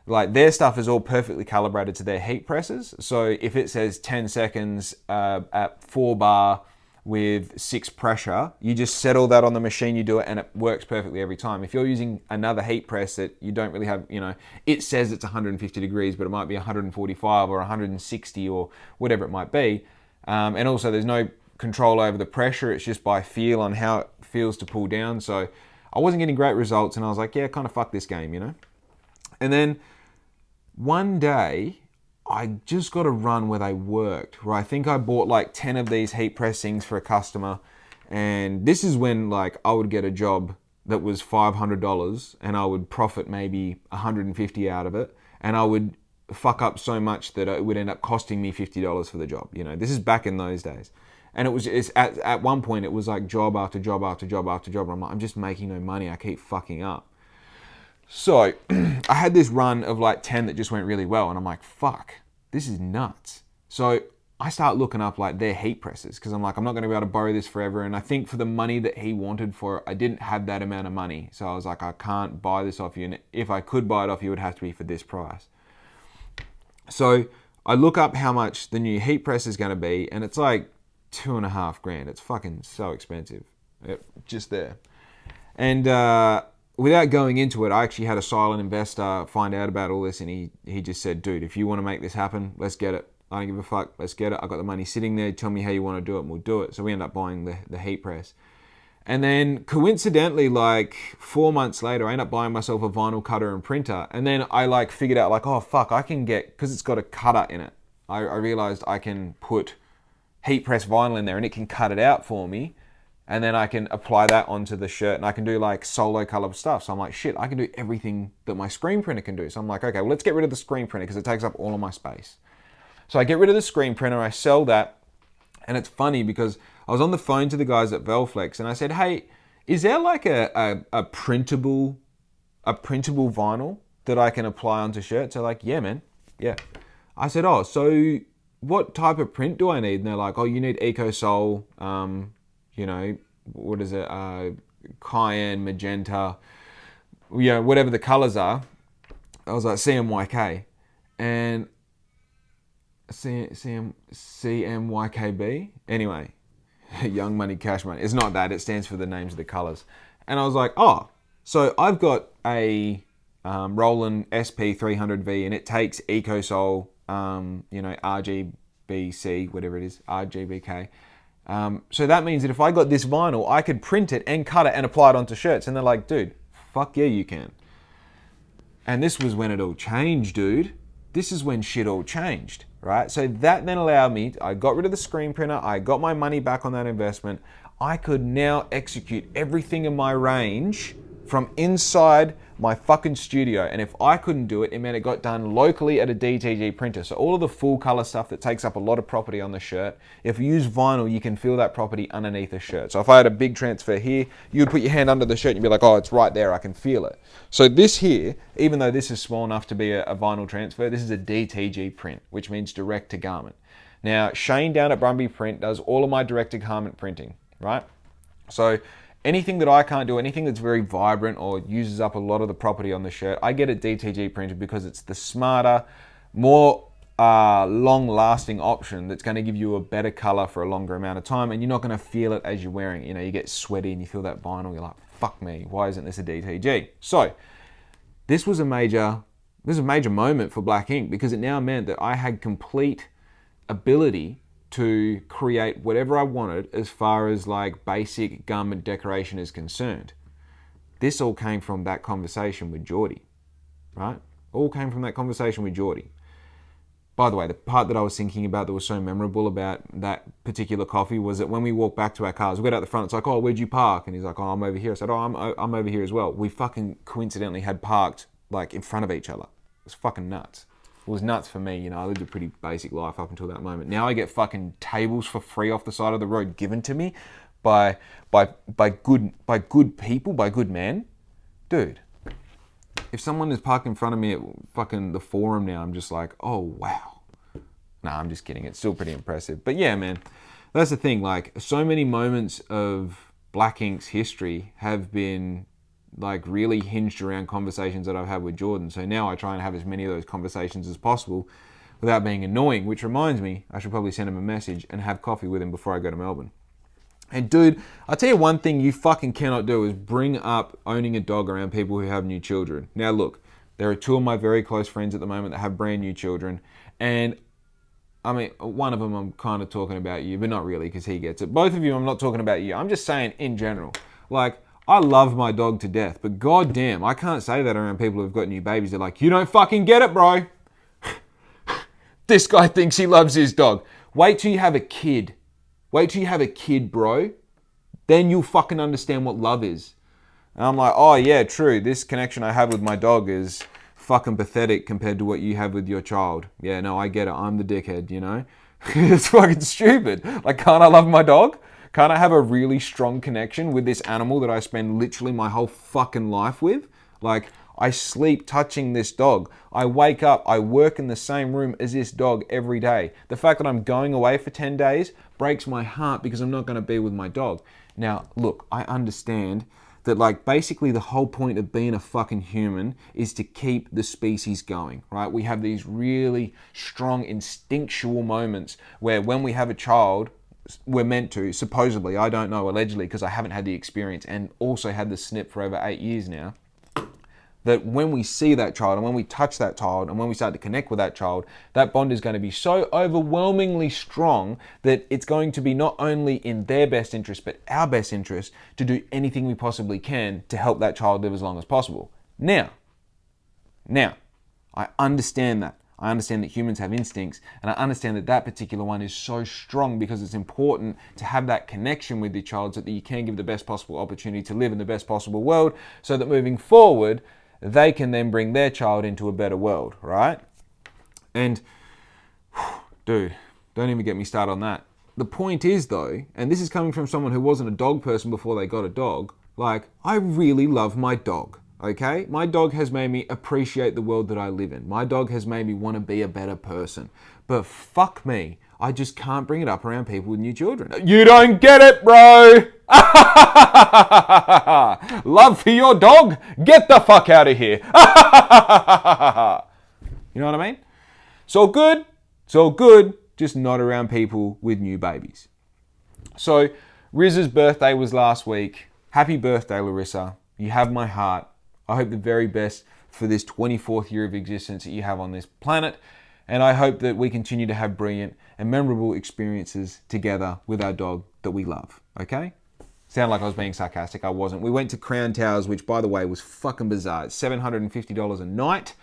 like their stuff is all perfectly calibrated to their heat presses. So if it says 10 seconds at 4 bar with 6 pressure, you just settle that on the machine, you do it, and it works perfectly every time. If you're using another heat press that you don't really have, you know, it says it's 150 degrees, but it might be 145 or 160 or whatever it might be. And also there's no control over the pressure. It's just by feel on how it feels to pull down. So I wasn't getting great results and I was like, yeah, kind of fuck this game, you know? And then one day, I just got a run where they worked, where I think I bought like 10 of these heat pressings for a customer. And this is when like I would get a job that was $500 and I would profit maybe 150 out of it. And I would fuck up so much that it would end up costing me $50 for the job. You know, this is back in those days. And at one point, it was like job after job after job after job. I'm like, I'm just making no money. I keep fucking up. So I had this run of like 10 that just went really well. And I'm like, fuck, this is nuts. So I start looking up like their heat presses because I'm like, I'm not going to be able to borrow this forever. And I think for the money that he wanted for it, I didn't have that amount of money. So I was like, I can't buy this off you. And if I could buy it off you, it would have to be for this price. So I look up how much the new heat press is going to be. And it's like 2.5 grand. It's fucking so expensive. Just there. And without going into it, I actually had a silent investor find out about all this, and he just said, dude, if you want to make this happen, let's get it. I don't give a fuck. Let's get it. I got the money sitting there. Tell me how you want to do it, and we'll do it. So we end up buying the heat press. And then coincidentally, like 4 months later, I end up buying myself a vinyl cutter and printer. And then I like figured out like, oh fuck, I can get, because it's got a cutter in it. I realized I can put heat press vinyl in there and it can cut it out for me. And then I can apply that onto the shirt and I can do like solo color stuff. So I'm like, shit, I can do everything that my screen printer can do. So I'm like, okay, well, let's get rid of the screen printer because it takes up all of my space. So I get rid of the screen printer, I sell that. And it's funny because I was on the phone to the guys at Velflex and I said, hey, is there like a printable vinyl that I can apply onto shirts? They're like, yeah, man. Yeah. I said, oh, so what type of print do I need? And they're like, oh, you need EcoSol, you know, what is it? Cayenne, magenta, you know, whatever the colors are. I was like, CMYK. And CMYKB. Anyway, Young Money, Cash Money. It's not that. It stands for the names of the colors. And I was like, oh, so I've got a Roland SP300V and it takes EcoSol, you know, RGBC, whatever it is, RGBK. So that means that if I got this vinyl, I could print it and cut it and apply it onto shirts. And they're like, dude, fuck yeah, you can. And this was when it all changed, dude. This is when shit all changed, right? So that then allowed me, I got rid of the screen printer, I got my money back on that investment. I could now execute everything in my range from inside my fucking studio. And if I couldn't do it, it meant it got done locally at a DTG printer. So all of the full color stuff that takes up a lot of property on the shirt, if you use vinyl, you can feel that property underneath the shirt. So if I had a big transfer here, you would put your hand under the shirt and you'd be like, oh, it's right there, I can feel it. So this here, even though this is small enough to be a vinyl transfer, this is a DTG print, which means direct to garment. Now, Shane down at Bunbury Print does all of my direct to garment printing, right? So anything that I can't do, anything that's very vibrant or uses up a lot of the property on the shirt, I get it DTG printed because it's the smarter, more long-lasting option that's going to give you a better color for a longer amount of time, and you're not going to feel it as you're wearing it. You know, you get sweaty and you feel that vinyl, you're like, fuck me, why isn't this a DTG? So this was a major moment for Black Ink because it now meant that I had complete ability to create whatever I wanted as far as like basic garment decoration is concerned. This all came from that conversation with Jordy, right? All came from that conversation with Jordy. By the way, the part that I was thinking about that was so memorable about that particular coffee was that when we walked back to our cars, we got out the front, it's like, oh, where'd you park? And he's like, oh, I'm over here. I said, oh, I'm over here as well. We fucking coincidentally had parked like in front of each other. It was fucking nuts. It was nuts for me, you know, I lived a pretty basic life up until that moment. Now I get fucking tables for free off the side of the road given to me by good people, by good men. Dude, if someone is parked in front of me at fucking the Forum now, I'm just like, oh, wow. Nah, I'm just kidding. It's still pretty impressive. But yeah, man, that's the thing. Like, so many moments of Black Ink's history have been like really hinged around conversations that I've had with Jordan. So now I try and have as many of those conversations as possible without being annoying, which reminds me, I should probably send him a message and have coffee with him before I go to Melbourne. And dude, I'll tell you one thing you fucking cannot do is bring up owning a dog around people who have new children. Now look, there are two of my very close friends at the moment that have brand new children. And I mean, one of them I'm kind of talking about you, but not really because he gets it. Both of you, I'm not talking about you. I'm just saying in general. Like, I love my dog to death, but goddamn, I can't say that around people who've got new babies. They're like, you don't fucking get it, bro. This guy thinks he loves his dog. Wait till you have a kid. Wait till you have a kid, bro. Then you'll fucking understand what love is. And I'm like, oh yeah, true. This connection I have with my dog is fucking pathetic compared to what you have with your child. Yeah, no, I get it. I'm the dickhead, you know? It's fucking stupid. Like, can't I love my dog? Can't I have a really strong connection with this animal that I spend literally my whole fucking life with? Like, I sleep touching this dog. I wake up, I work in the same room as this dog every day. The fact that I'm going away for 10 days breaks my heart because I'm not going to be with my dog. Now, look, I understand that like basically the whole point of being a fucking human is to keep the species going, right? We have these really strong instinctual moments where when we have a child, we're meant to, supposedly, I don't know, allegedly, because I haven't had the experience and also had the snip for over 8 years now, that when we see that child and when we touch that child and when we start to connect with that child, that bond is going to be so overwhelmingly strong that it's going to be not only in their best interest, but our best interest to do anything we possibly can to help that child live as long as possible. Now, I understand that. I understand that humans have instincts, and I understand that that particular one is so strong because it's important to have that connection with your child so that you can give the best possible opportunity to live in the best possible world so that moving forward, they can then bring their child into a better world, right? And, dude, don't even get me started on that. The point is, though, and this is coming from someone who wasn't a dog person before they got a dog, like, I really love my dog, okay? My dog has made me appreciate the world that I live in. My dog has made me want to be a better person. But fuck me, I just can't bring it up around people with new children. You don't get it, bro! Love for your dog? Get the fuck out of here. You know what I mean? It's all good. It's all good. Just not around people with new babies. So, Riz's birthday was last week. Happy birthday, Larissa. You have my heart. I hope the very best for this 24th year of existence that you have on this planet. And I hope that we continue to have brilliant and memorable experiences together with our dog that we love. Okay? Sounded like I was being sarcastic. I wasn't. We went to Crown Towers, which, by the way, was fucking bizarre. It's $750 a night.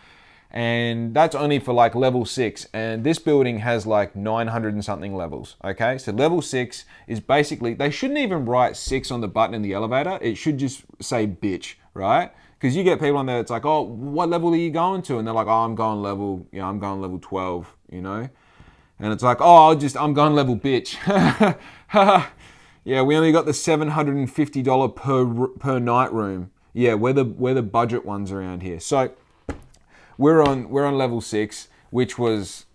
And that's only for like level 6. And this building has like 900 and something levels. Okay? So level 6 is basically, they shouldn't even write 6 on the button in the elevator. It should just say bitch, right? Because you get people on there, it's like, oh, what level are you going to? And they're like, oh, I'm going level 12, you know? And it's like, oh, I'm going level bitch. Yeah, we only got the $750 per night room. Yeah, we're the budget ones around here. So we're on level 6, which was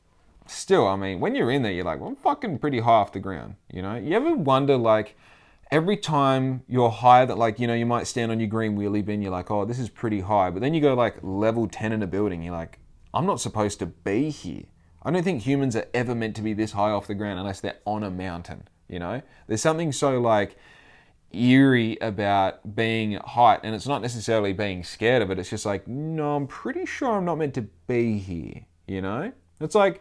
still, I mean, when you're in there, you're like, well, I'm fucking pretty high off the ground, you know? You ever wonder, like, every time you're higher, that, like, you know, you might stand on your green wheelie bin, you're like, oh, this is pretty high. But then you go like level 10 in a building, you're like, I'm not supposed to be here. I don't think humans are ever meant to be this high off the ground unless they're on a mountain, you know? There's something so like eerie about being at height, and it's not necessarily being scared of it. It's just like, no, I'm pretty sure I'm not meant to be here, you know? It's like,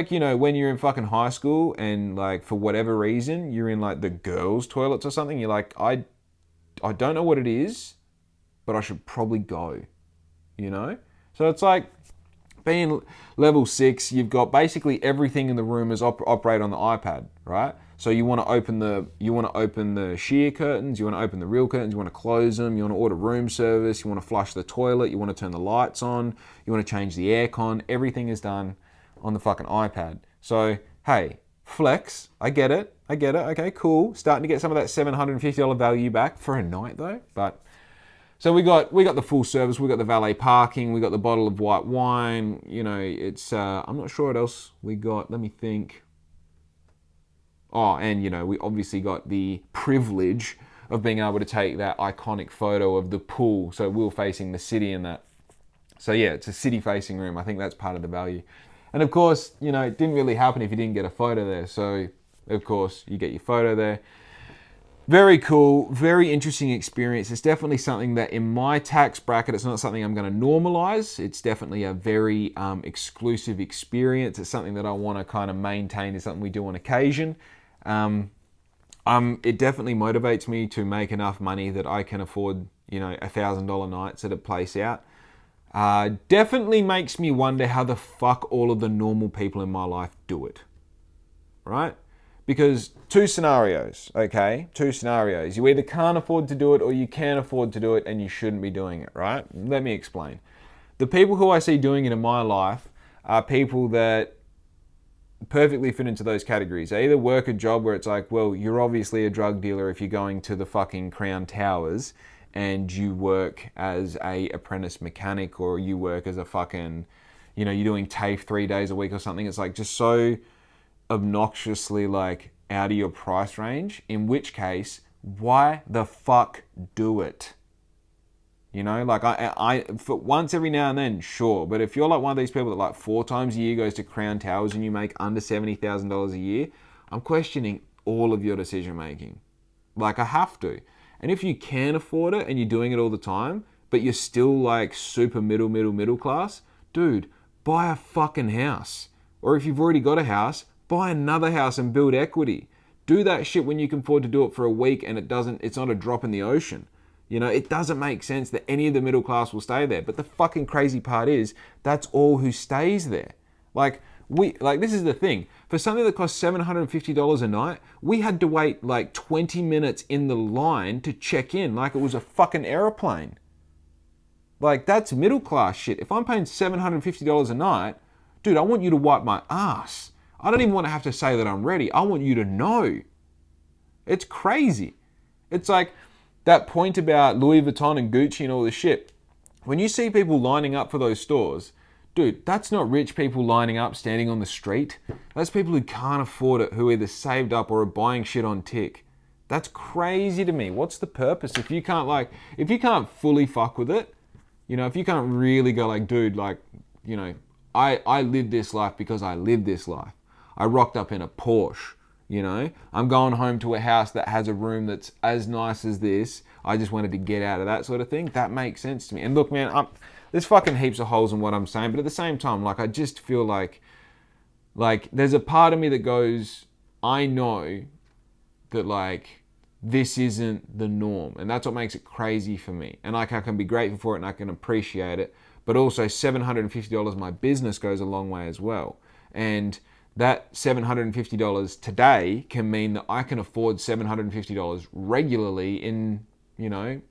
you know, when you're in fucking high school and like for whatever reason you're in like the girls' toilets or something, you're like, I don't know what it is, but I should probably go, you know? So it's like being level 6, you've got basically everything in the room is operate on the iPad, right? So you want to open the sheer curtains, you want to open the real curtains, you want to close them, you want to order room service, you want to flush the toilet, you want to turn the lights on, you want to change the aircon. Everything is done on the fucking iPad. So, hey, flex, I get it, okay, cool. Starting to get some of that $750 value back for a night though. But so we got the full service, we got the valet parking, we got the bottle of white wine, you know, it's I'm not sure what else we got, let me think. Oh, and you know, we obviously got the privilege of being able to take that iconic photo of the pool, so we were facing the city and that. So yeah, it's a city facing room. I think that's part of the value. And of course, you know, it didn't really happen if you didn't get a photo there. So, of course, you get your photo there. Very cool, very interesting experience. It's definitely something that in my tax bracket, it's not something I'm going to normalize. It's definitely a very exclusive experience. It's something that I want to kind of maintain. It's something we do on occasion. It definitely motivates me to make enough money that I can afford, you know, $1,000 nights at a place out. Definitely makes me wonder how the fuck all of the normal people in my life do it, right? Because two scenarios, okay? Two scenarios. You either can't afford to do it or you can afford to do it and you shouldn't be doing it, right? Let me explain. The people who I see doing it in my life are people that perfectly fit into those categories. They either work a job where it's like, well, you're obviously a drug dealer if you're going to the fucking Crown Towers and you work as a apprentice mechanic, or you work as a fucking, you know, you're doing TAFE 3 days a week or something. It's like just so obnoxiously like out of your price range, in which case, why the fuck do it? You know, like I for once every now and then, sure. But if you're like one of these people that like 4 times a year goes to Crown Towers and you make under $70,000 a year, I'm questioning, all of your decision making. Like, I have to. And if you can afford it and you're doing it all the time, but you're still like super middle class, dude, buy a fucking house. Or if you've already got a house, buy another house and build equity. Do that shit when you can afford to do it for a week and it's not a drop in the ocean. You know, it doesn't make sense that any of the middle class will stay there. But the fucking crazy part is, that's all who stays there. Like, this is the thing. For something that costs $750 a night, we had to wait like 20 minutes in the line to check in like it was a fucking airplane. Like, that's middle class shit. If I'm paying $750 a night, dude, I want you to wipe my ass. I don't even want to have to say that I'm ready. I want you to know. It's crazy. It's like that point about Louis Vuitton and Gucci and all this shit. When you see people lining up for those stores, dude, that's not rich people lining up standing on the street. That's people who can't afford it, who either saved up or are buying shit on tick. That's crazy to me. What's the purpose? If you can't fully fuck with it, you know, if you can't really go like, dude, like, you know, I live this life because I live this life. I rocked up in a Porsche, you know. I'm going home to a house that has a room that's as nice as this. I just wanted to get out of that sort of thing. That makes sense to me. And look, man, there's fucking heaps of holes in what I'm saying, but at the same time, like, I just feel like there's a part of me that goes, I know that, like, this isn't the norm. And that's what makes it crazy for me. And like, I can be grateful for it and I can appreciate it. But also $750 my business goes a long way as well. And that $750 today can mean that I can afford $750 regularly in, you know,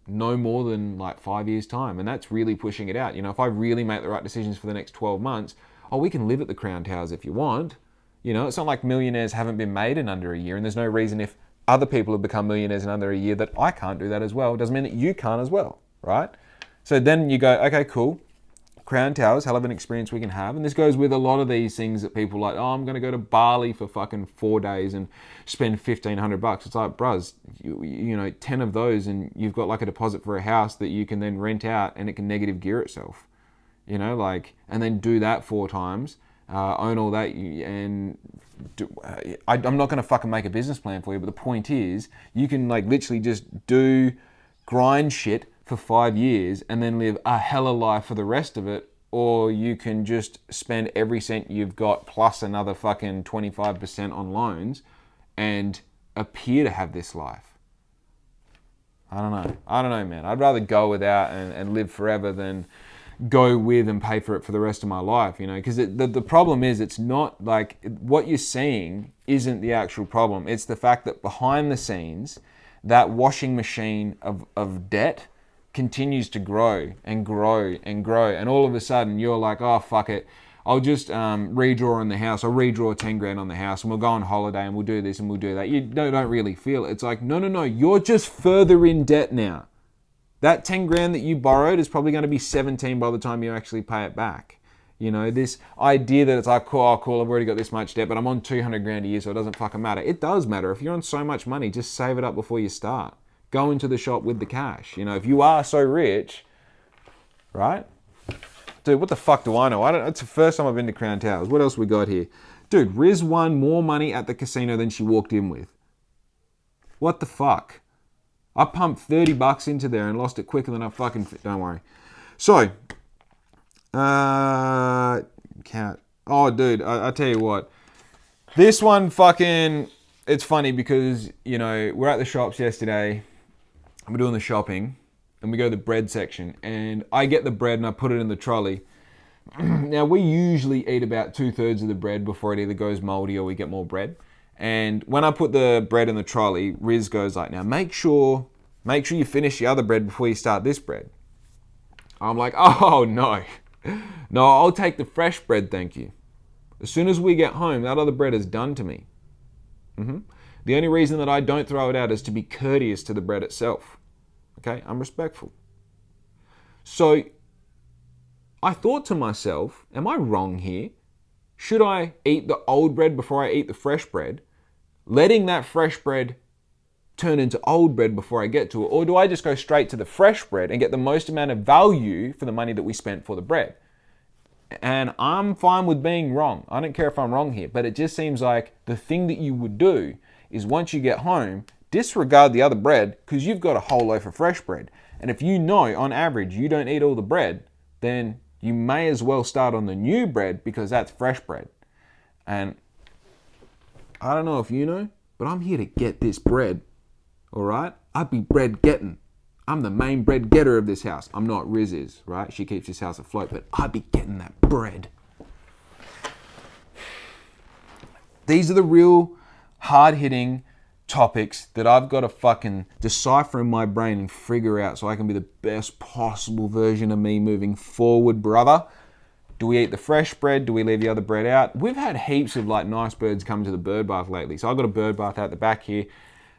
no more than like 5 years time. And that's really pushing it out. You know, if I really make the right decisions for the next 12 months, we can live at the Crown Towers if you want. You know, it's not like millionaires haven't been made in under a year. And there's no reason, if other people have become millionaires in under a year, that I can't do that as well. It doesn't mean that you can't as well, right? So then you go, okay, cool. Crown Towers, hell of an experience we can have. And this goes with a lot of these things that people are like, I'm going to go to Bali for fucking 4 days and spend $1,500. It's like, bros, you know, 10 of those and you've got like a deposit for a house that you can then rent out and it can negative gear itself. You know, like, and then do that 4 times, own all that, and I'm not going to fucking make a business plan for you, but the point is, you can like literally just grind shit for 5 years and then live a hella life for the rest of it, or you can just spend every cent you've got plus another fucking 25% on loans and appear to have this life. I don't know, man. I'd rather go without and live forever than go with and pay for it for the rest of my life, you know, because the problem is, it's not like what you're seeing isn't the actual problem. It's the fact that behind the scenes, that washing machine of debt continues to grow and grow and grow. And all of a sudden you're like, oh, fuck it. I'll just redraw on the house. I'll redraw 10 grand on the house and we'll go on holiday and we'll do this and we'll do that. You don't really feel it. It's like, no. You're just further in debt now. That 10 grand that you borrowed is probably going to be 17 by the time you actually pay it back. You know, this idea that it's like, cool, I've already got this much debt, but I'm on 200 grand a year, so it doesn't fucking matter. It does matter. If you're on so much money, just save it up before you start. Go into the shop with the cash. You know, if you are so rich, right? Dude, what the fuck do I know? It's the first time I've been to Crown Towers. What else we got here? Dude, Riz won more money at the casino than she walked in with. What the fuck? I pumped $30 into there and lost it quicker than I fucking... Don't worry. So, count. Oh, dude, I tell you what. This one fucking... It's funny because, you know, we're at the shops yesterday. We're doing the shopping. And we go to the bread section. And I get the bread and I put it in the trolley. Now, we usually eat about 2/3 of the bread before it either goes moldy or we get more bread. And when I put the bread in the trolley, Riz goes like, now make sure you finish the other bread before you start this bread. I'm like, oh no. No, I'll take the fresh bread, thank you. As soon as we get home, that other bread is done to me. The only reason that I don't throw it out is to be courteous to the bread itself. Okay, I'm respectful. So I thought to myself, am I wrong here? Should I eat the old bread before I eat the fresh bread? Letting that fresh bread turn into old bread before I get to it? Or do I just go straight to the fresh bread and get the most amount of value for the money that we spent for the bread? And I'm fine with being wrong. I don't care if I'm wrong here, but it just seems like the thing that you would do is once you get home, disregard the other bread because you've got a whole loaf of fresh bread. And if you know on average you don't eat all the bread, then you may as well start on the new bread because that's fresh bread. And I don't know if you know, but I'm here to get this bread. All right? I'd be bread getting. I'm the main bread getter of this house. I'm not, Riz is, right? She keeps this house afloat, but I'd be getting that bread. These are the real hard-hitting topics that I've got to fucking decipher in my brain and figure out so I can be the best possible version of me moving forward, brother. Do we eat the fresh bread? Do we leave the other bread out? We've had heaps of like nice birds come to the bird bath lately. So I've got a bird bath out the back here.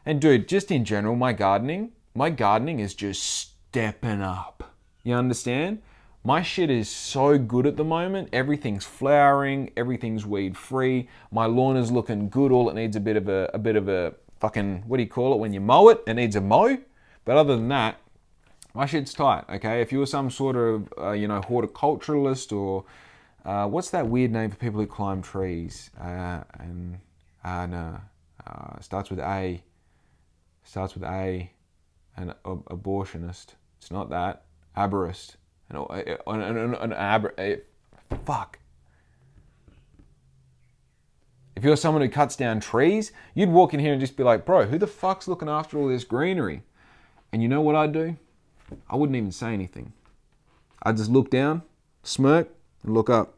And dude, just in general, my gardening is just stepping up. You understand? My shit is so good at the moment. Everything's flowering. Everything's weed free. My lawn is looking good. All it needs a bit of a fucking, what do you call it when you mow it? It needs a mow. But other than that, my shit's tight, okay? If you were some sort of, horticulturalist or, what's that weird name for people who climb trees? Starts with A. An abortionist. It's not that. Arborist. Fuck. If you're someone who cuts down trees, you'd walk in here and just be like, bro, who the fuck's looking after all this greenery? And you know what I'd do? I wouldn't even say anything. I'd just look down, smirk, and look up.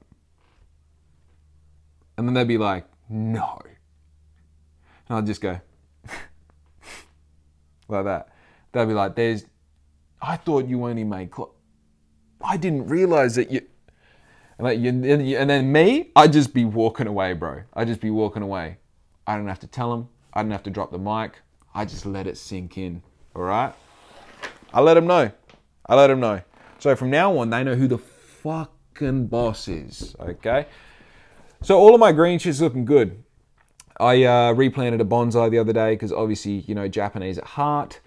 And then they'd be like, no. And I'd just go, like that. They'd be like, I thought you only made clothes. I didn't realize that you... And then me, I'd just be walking away, bro. I'd just be walking away. I don't have to tell them. I don't have to drop the mic. I just let it sink in, all right? I let them know. So from now on, they know who the fucking boss is, okay? So all of my green shit's looking good. I replanted a bonsai the other day because obviously, Japanese at heart.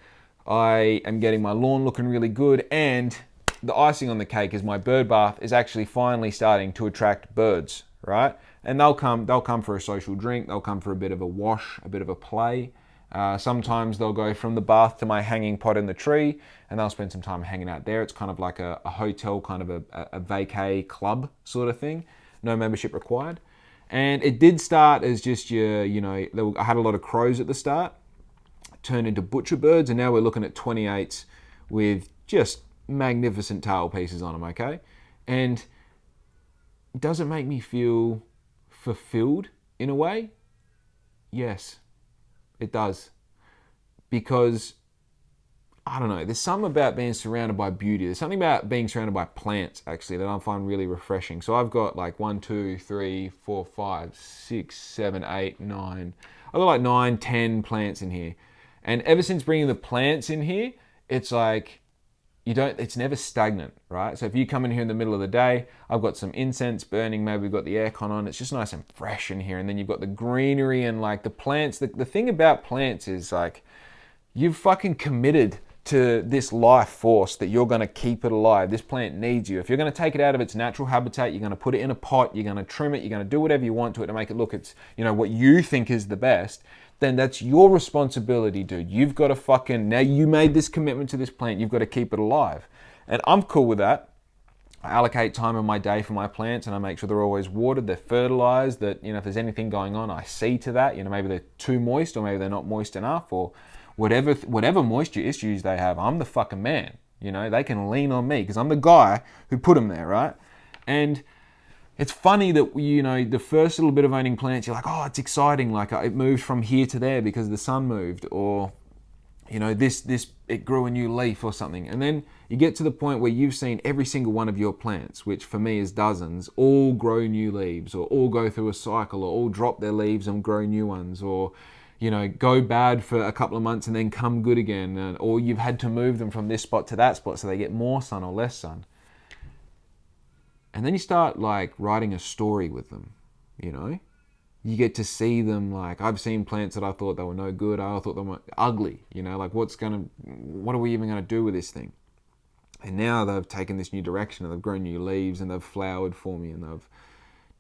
I am getting my lawn looking really good, and the icing on the cake is my bird bath is actually finally starting to attract birds, right? And they'll come for a social drink. They'll come for a bit of a wash, a bit of a play. Sometimes they'll go from the bath to my hanging pot in the tree, and they'll spend some time hanging out there. It's kind of like a hotel, kind of a vacay club sort of thing. No membership required. And it did start as just I had a lot of crows at the start, turned into butcher birds, and now we're looking at 28s with just magnificent tail pieces on them, okay? And does it make me feel fulfilled in a way? Yes, it does. Because, I don't know, there's something about being surrounded by beauty. There's something about being surrounded by plants, actually, that I find really refreshing. So I've got like 1, 2, 3, 4, 5, 6, 7, 8, 9. I've got like 9, 10 plants in here. And ever since bringing the plants in here, it's like, it's never stagnant, right? So if you come in here in the middle of the day, I've got some incense burning, maybe we've got the aircon on, it's just nice and fresh in here. And then you've got the greenery and like the plants. The thing about plants is like, you've fucking committed to this life force that you're gonna keep it alive. This plant needs you. If you're gonna take it out of its natural habitat, you're gonna put it in a pot, you're gonna trim it, you're gonna do whatever you want to it to make it look, it's, what you think is the best, then that's your responsibility, dude. You've got to now you made this commitment to this plant, you've got to keep it alive. And I'm cool with that. I allocate time in my day for my plants and I make sure they're always watered, they're fertilized, that, if there's anything going on, I see to that. Maybe they're too moist or maybe they're not moist enough or whatever moisture issues they have, I'm the fucking man. They can lean on me because I'm the guy who put them there, right? And it's funny that, the first little bit of owning plants, you're like, oh, it's exciting. Like it moved from here to there because the sun moved, or, it grew a new leaf or something. And then you get to the point where you've seen every single one of your plants, which for me is dozens, all grow new leaves or all go through a cycle or all drop their leaves and grow new ones, or, go bad for a couple of months and then come good again. Or you've had to move them from this spot to that spot so they get more sun or less sun. And then you start like writing a story with them, You get to see them, like I've seen plants that I thought they were no good. I thought they were ugly, like what are we even gonna do with this thing? And now they've taken this new direction and they've grown new leaves and they've flowered for me and they've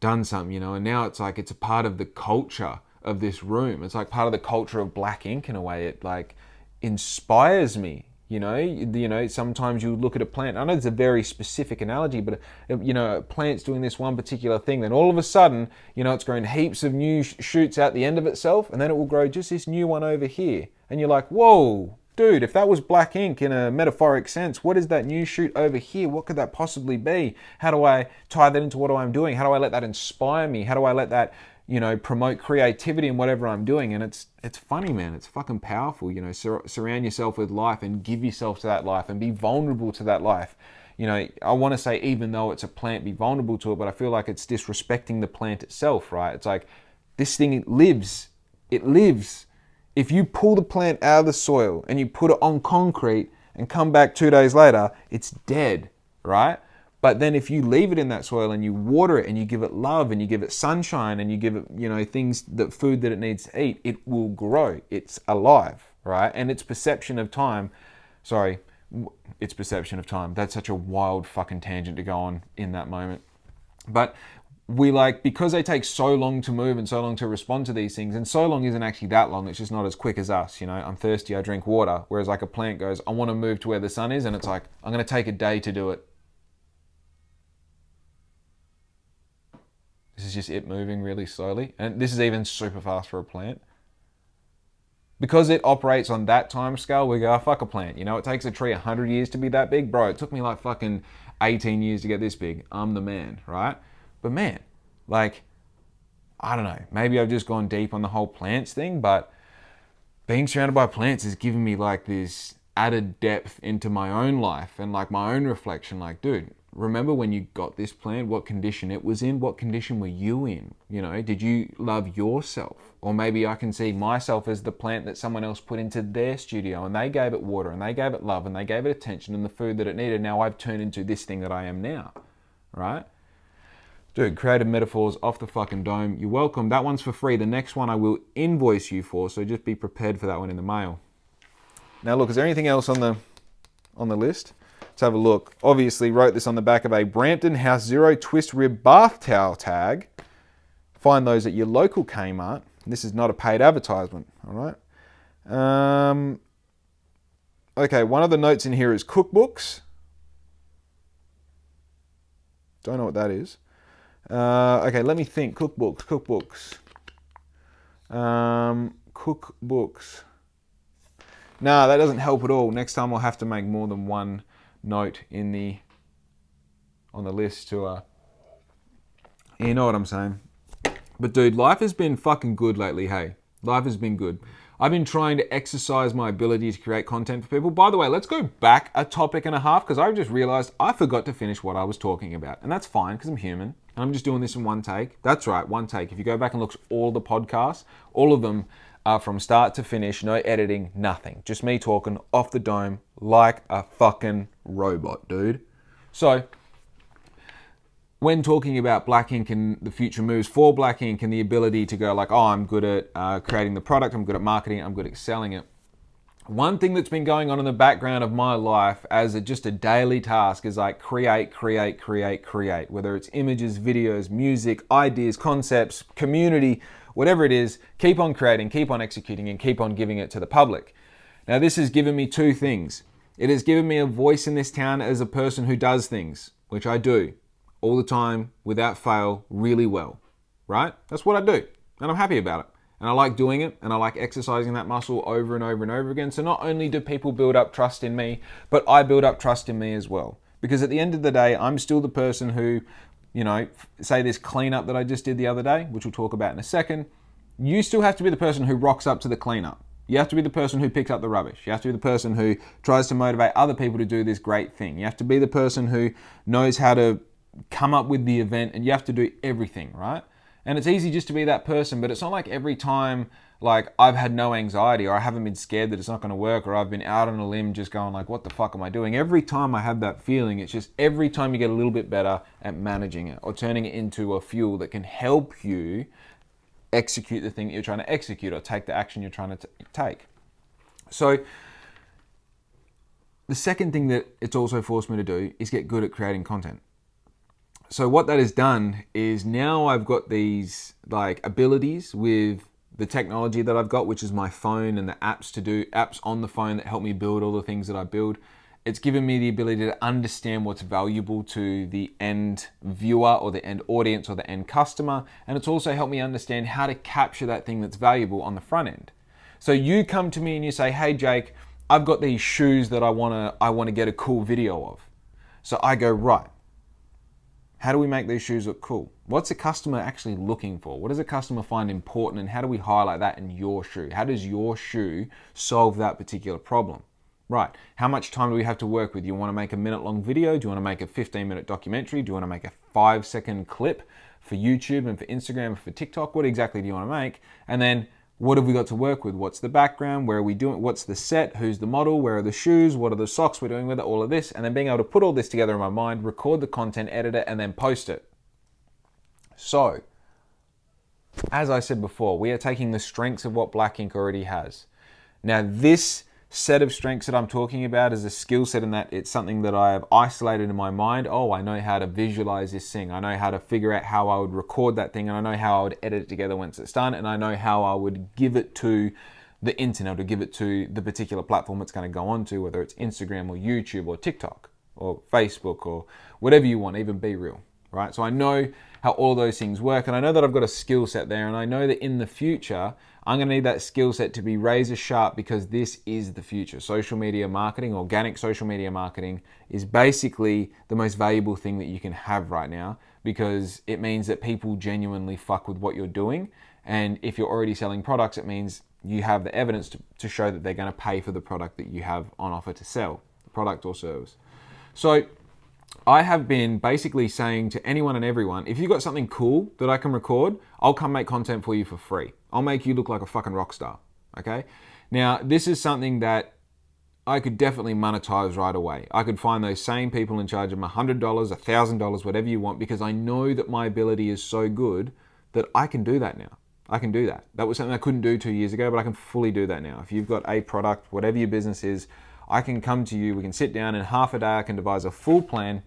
done something, and now it's like it's a part of the culture of this room. It's like part of the culture of black ink in a way. It like inspires me. You know, sometimes you look at a plant. I know it's a very specific analogy, but you know, a plant's doing this one particular thing. Then all of a sudden, you know, it's growing heaps of new shoots out the end of itself, and then it will grow just this new one over here. And you're like, whoa, dude, if that was black ink in a metaphoric sense, what is that new shoot over here? What could that possibly be? How do I tie that into what I'm doing? How do I let that inspire me? How do I let that, you know, promote creativity in whatever I'm doing? And it's funny, man. It's fucking powerful, you know. Surround yourself with life and give yourself to that life and be vulnerable to that life. You know, I want to say, even though it's a plant, be vulnerable to it, but I feel like it's disrespecting the plant itself, right? It's like, this thing, it lives. It lives. If you pull the plant out of the soil and you put it on concrete and come back 2 days later, it's dead, right? But then if you leave it in that soil and you water it and you give it love and you give it sunshine and you give it, you know, food that it needs to eat, it will grow. It's alive, right? And its perception of time, that's such a wild fucking tangent to go on in that moment. But because they take so long to move and so long to respond to these things, and so long isn't actually that long, it's just not as quick as us, you know. I'm thirsty, I drink water. Whereas like a plant goes, I want to move to where the sun is, and it's like, I'm going to take a day to do it. This is just it moving really slowly. And this is even super fast for a plant. Because it operates on that time scale, we go, oh, fuck a plant. You know, it takes a tree 100 years to be that big. Bro, it took me like fucking 18 years to get this big. I'm the man, right? But man, like, I don't know. Maybe I've just gone deep on the whole plants thing, but being surrounded by plants is giving me like this added depth into my own life and like my own reflection. Like, dude, remember when you got this plant, what condition it was in? What condition were you in? You know, did you love yourself? Or maybe I can see myself as the plant that someone else put into their studio and they gave it water and they gave it love and they gave it attention and the food that it needed. Now I've turned into this thing that I am now, right? Dude, creative metaphors off the fucking dome. You're welcome. That one's for free. The next one I will invoice you for, so just be prepared for that one in the mail. Now look, is there anything else on the list? Let's have a look. Obviously wrote this on the back of a Brampton House Zero Twist Rib bath towel tag. Find those at your local Kmart. This is not a paid advertisement, all right? Okay, one of the notes in here is cookbooks. Don't know what that is. Okay, let me think. Cookbooks. Cookbooks. Nah, that doesn't help at all. Next time I'll have to make more than one note on the list to you know what I'm saying. But dude, life has been fucking good lately, hey. Life has been good. I've been trying to exercise my ability to create content for people. By the way, let's go back a topic and a half because I just realized I forgot to finish what I was talking about. And that's fine because I'm human. And I'm just doing this in one take. That's right, one take. If you go back and look at all the podcasts, all of them are from start to finish, no editing, nothing. Just me talking off the dome like a fucking robot, dude. So, when talking about black ink and the future moves for black ink and the ability to go like, oh, I'm good at creating the product, I'm good at marketing, I'm good at selling it. One thing that's been going on in the background of my life as just a daily task is like create. Whether it's images, videos, music, ideas, concepts, community, whatever it is, keep on creating, keep on executing, and keep on giving it to the public. Now, this has given me two things. It has given me a voice in this town as a person who does things, which I do all the time, without fail, really well, right? That's what I do, and I'm happy about it. And I like doing it, and I like exercising that muscle over and over and over again. So not only do people build up trust in me, but I build up trust in me as well. Because at the end of the day, I'm still the person who, you know, say this cleanup that I just did the other day, which we'll talk about in a second, you still have to be the person who rocks up to the cleanup. You have to be the person who picks up the rubbish. You have to be the person who tries to motivate other people to do this great thing. You have to be the person who knows how to come up with the event, and you have to do everything, right? And it's easy just to be that person, but it's not like every time like I've had no anxiety or I haven't been scared that it's not going to work or I've been out on a limb just going like, what the fuck am I doing? Every time I have that feeling, it's just every time you get a little bit better at managing it or turning it into a fuel that can help you execute the thing that you're trying to execute or take the action you're trying to take. So the second thing that it's also forced me to do is get good at creating content. So what that has done is now I've got these like abilities with the technology that I've got, which is my phone and the apps on the phone that help me build all the things that I build. It's given me the ability to understand what's valuable to the end viewer or the end audience or the end customer. And it's also helped me understand how to capture that thing that's valuable on the front end. So you come to me and you say, hey Jake, I've got these shoes that I wanna get a cool video of. So I go, right, how do we make these shoes look cool? What's a customer actually looking for? What does a customer find important, and how do we highlight that in your shoe? How does your shoe solve that particular problem? Right, how much time do we have to work with? You want to make a minute-long video? Do you want to make a 15-minute documentary? Do you want to make a 5-second clip for YouTube and for Instagram and for TikTok? What exactly do you want to make? And then what have we got to work with? What's the background? Where are we doing? What's the set? Who's the model? Where are the shoes? What are the socks we're doing with it? All of this. And then being able to put all this together in my mind, record the content, edit it, and then post it. So, as I said before, we are taking the strengths of what Black Ink already has. Now, this set of strengths that I'm talking about is a skill set in that it's something that I have isolated in my mind. Oh, I know how to visualize this thing. I know how to figure out how I would record that thing, and I know how I would edit it together once it's done, and I know how I would give it to the internet, or give it to the particular platform it's going to go on to, whether it's Instagram or YouTube or TikTok or Facebook or whatever you want, even BeReal, right? So I know how all those things work, and I know that I've got a skill set there, and I know that in the future I'm going to need that skill set to be razor sharp, because this is the future. Social media marketing, organic social media marketing, is basically the most valuable thing that you can have right now, because it means that people genuinely fuck with what you're doing. And if you're already selling products, it means you have the evidence to show that they're going to pay for the product that you have on offer to sell, product or service. So I have been basically saying to anyone and everyone, if you've got something cool that I can record, I'll come make content for you for free. I'll make you look like a fucking rock star, okay? Now, this is something that I could definitely monetize right away. I could find those same people and charge them $100, $1,000, whatever you want, because I know that my ability is so good that I can do that now. I can do that. That was something I couldn't do 2 years ago, but I can fully do that now. If you've got a product, whatever your business is, I can come to you, we can sit down, in half a day I can devise a full plan,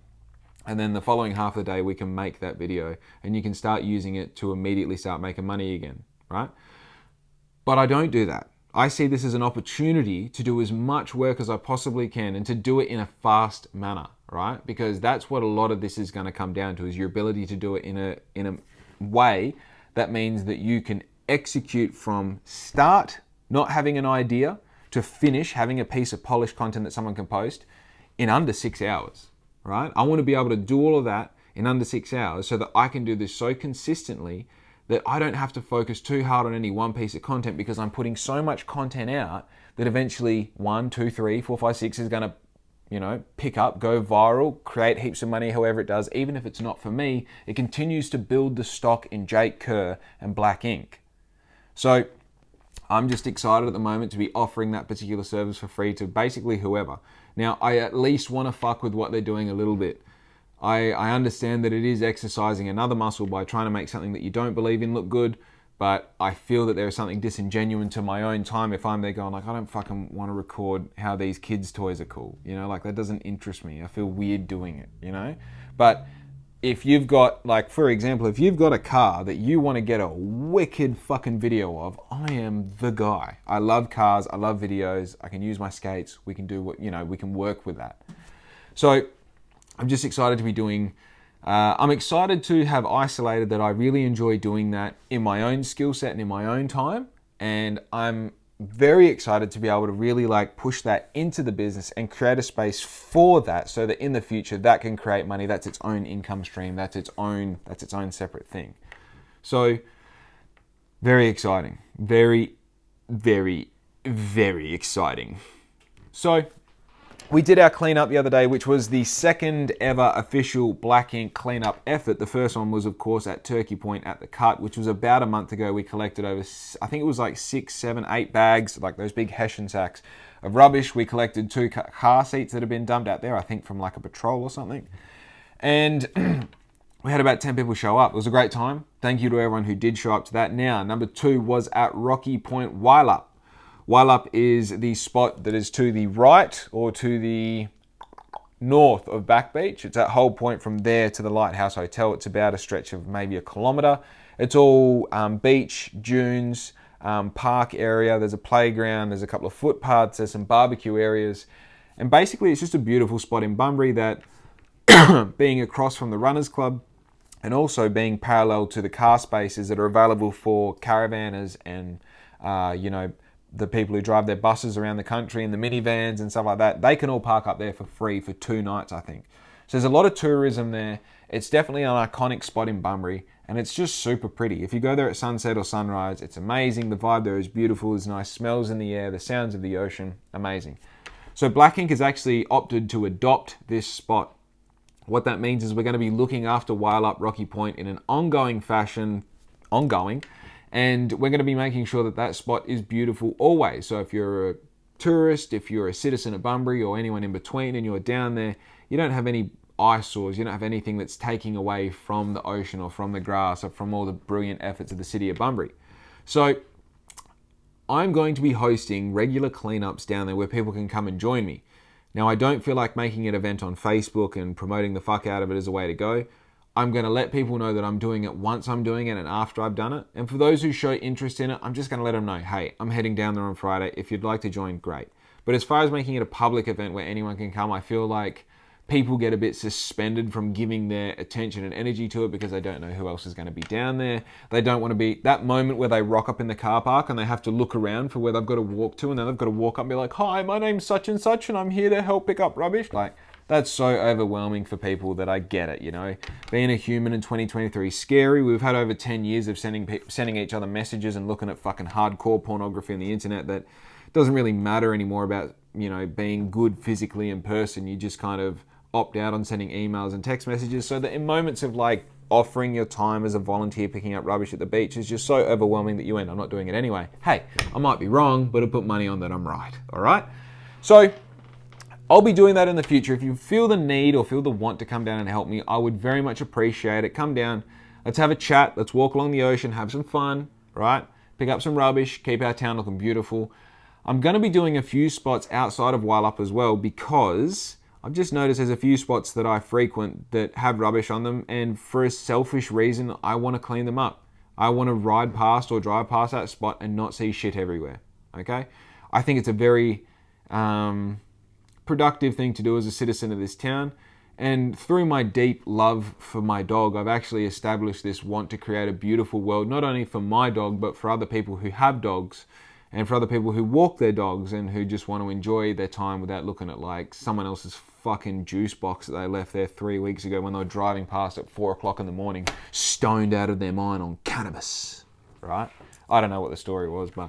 and then the following half of the day we can make that video, and you can start using it to immediately start making money again, right? But I don't do that. I see this as an opportunity to do as much work as I possibly can, and to do it in a fast manner, right? Because that's what a lot of this is going to come down to, is your ability to do it in a way that means that you can execute from start, not having an idea, to finish having a piece of polished content that someone can post in under 6 hours, right? I want to be able to do all of that in under 6 hours, so that I can do this so consistently that I don't have to focus too hard on any one piece of content, because I'm putting so much content out that eventually 1, 2, 3, 4, 5, 6 is going to, pick up, go viral, create heaps of money, however it does. Even if it's not for me, it continues to build the stock in Jake Kerr and Black Ink. So I'm just excited at the moment to be offering that particular service for free to basically whoever. Now, I at least want to fuck with what they're doing a little bit. I understand that it is exercising another muscle by trying to make something that you don't believe in look good, but I feel that there is something disingenuous to my own time if I'm there going like, I don't fucking want to record how these kids' toys are cool. Like that doesn't interest me. I feel weird doing it, But if you've got, like, for example, if you've got a car that you want to get a wicked fucking video of, I am the guy. I love cars. I love videos. I can use my skates. We can do what, we can work with that. So I'm just excited to be doing, I'm excited to have isolated that I really enjoy doing that in my own skill set and in my own time. And I'm very excited to be able to really push that into the business and create a space for that, so that in the future that can create money. That's its own income stream. That's its own separate thing. So very exciting. Very, very, very exciting. So we did our cleanup the other day, which was the second ever official Black Ink cleanup effort. The first one was, of course, at Turkey Point at the Cut, which was about a month ago. We collected over, I think it was 6, 7, 8 bags, like those big Hessian sacks of rubbish. We collected 2 car seats that had been dumped out there, I think from like a patrol or something. And we had about 10 people show up. It was a great time. Thank you to everyone who did show up to that. Now, number 2 was at Rocky Point Wailup. Wailup is the spot that is to the right or to the north of Back Beach. It's that whole point from there to the Lighthouse Hotel. It's about a stretch of maybe 1 kilometre. It's all beach, dunes, park area. There's a playground. There's a couple of footpaths. There's some barbecue areas. And basically, it's just a beautiful spot in Bunbury that, being across from the Runners Club and also being parallel to the car spaces that are available for caravanners and, the people who drive their buses around the country and the minivans and stuff like that, they can all park up there for free for 2 nights, I think. So there's a lot of tourism there. It's definitely an iconic spot in Bunbury, and it's just super pretty. If you go there at sunset or sunrise, it's amazing. The vibe there is beautiful. There's nice smells in the air, the sounds of the ocean, amazing. So Black Ink has actually opted to adopt this spot. What that means is we're going to be looking after Whale Up Rocky Point in an ongoing fashion, and we're going to be making sure that that spot is beautiful always. So if you're a tourist, if you're a citizen of Bunbury or anyone in between and you're down there, you don't have any eyesores, you don't have anything that's taking away from the ocean or from the grass or from all the brilliant efforts of the city of Bunbury. So I'm going to be hosting regular cleanups down there where people can come and join me. Now, I don't feel like making an event on Facebook and promoting the fuck out of it as a way to go. I'm going to let people know that I'm doing it once I'm doing it and after I've done it. And for those who show interest in it, I'm just going to let them know, hey, I'm heading down there on Friday. If you'd like to join, great. But as far as making it a public event where anyone can come, I feel like people get a bit suspended from giving their attention and energy to it because they don't know who else is going to be down there. They don't want to be that moment where they rock up in the car park and they have to look around for where they've got to walk to, and then they've got to walk up and be like, hi, my name's such and such and I'm here to help pick up rubbish. Like, that's so overwhelming for people that I get it, you know. Being a human in 2023 is scary. We've had over 10 years of sending each other messages and looking at fucking hardcore pornography on the internet that doesn't really matter anymore about, you know, being good physically in person. You just kind of opt out on sending emails and text messages, so that in moments of like offering your time as a volunteer picking up rubbish at the beach is just so overwhelming that you end up not doing it anyway. Hey, I might be wrong, but I'll put money on that I'm right, all right? So I'll be doing that in the future. If you feel the need or feel the want to come down and help me, I would very much appreciate it. Come down, let's have a chat, let's walk along the ocean, have some fun, right? Pick up some rubbish, keep our town looking beautiful. I'm going to be doing a few spots outside of Whale Up as well, because I've just noticed there's a few spots that I frequent that have rubbish on them, and for a selfish reason, I want to clean them up. I want to ride past or drive past that spot and not see shit everywhere, okay? I think it's a very productive thing to do as a citizen of this town, and through my deep love for my dog, I've actually established this want to create a beautiful world, not only for my dog, but for other people who have dogs, and for other people who walk their dogs and who just want to enjoy their time without looking at like someone else's fucking juice box that they left there 3 weeks ago when they were driving past at 4 o'clock in the morning, stoned out of their mind on cannabis, right? I don't know what the story was, but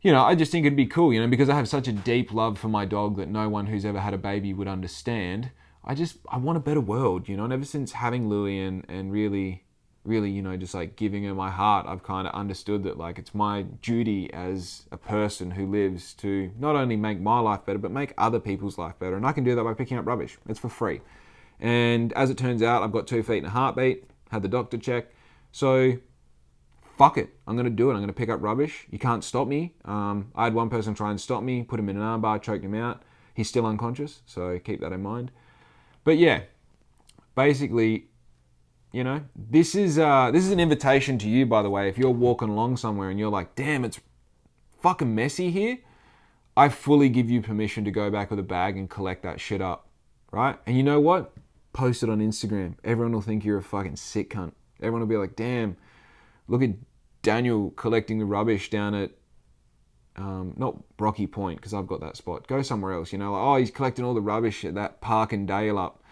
you know, I just think it'd be cool, you know, because I have such a deep love for my dog that no one who's ever had a baby would understand. I want a better world, you know, and ever since having Louie and really, you know, just like giving her my heart, I've kind of understood that like it's my duty as a person who lives to not only make my life better, but make other people's life better. And I can do that by picking up rubbish. It's for free. And as it turns out, I've got 2 feet and a heartbeat, had the doctor check. So fuck it, I'm going to do it. I'm going to pick up rubbish. You can't stop me. I had one person try and stop me, put him in an armbar, choked him out. He's still unconscious, so keep that in mind. But yeah, basically, you know, this is an invitation to you, by the way. If you're walking along somewhere and you're like, damn, it's fucking messy here, I fully give you permission to go back with a bag and collect that shit up, right? And you know what? Post it on Instagram. Everyone will think you're a fucking sick cunt. Everyone will be like, damn, look at Daniel collecting the rubbish down at, not Rocky Point, because I've got that spot. Go somewhere else, you know, like, oh, he's collecting all the rubbish at that park in Dale Up,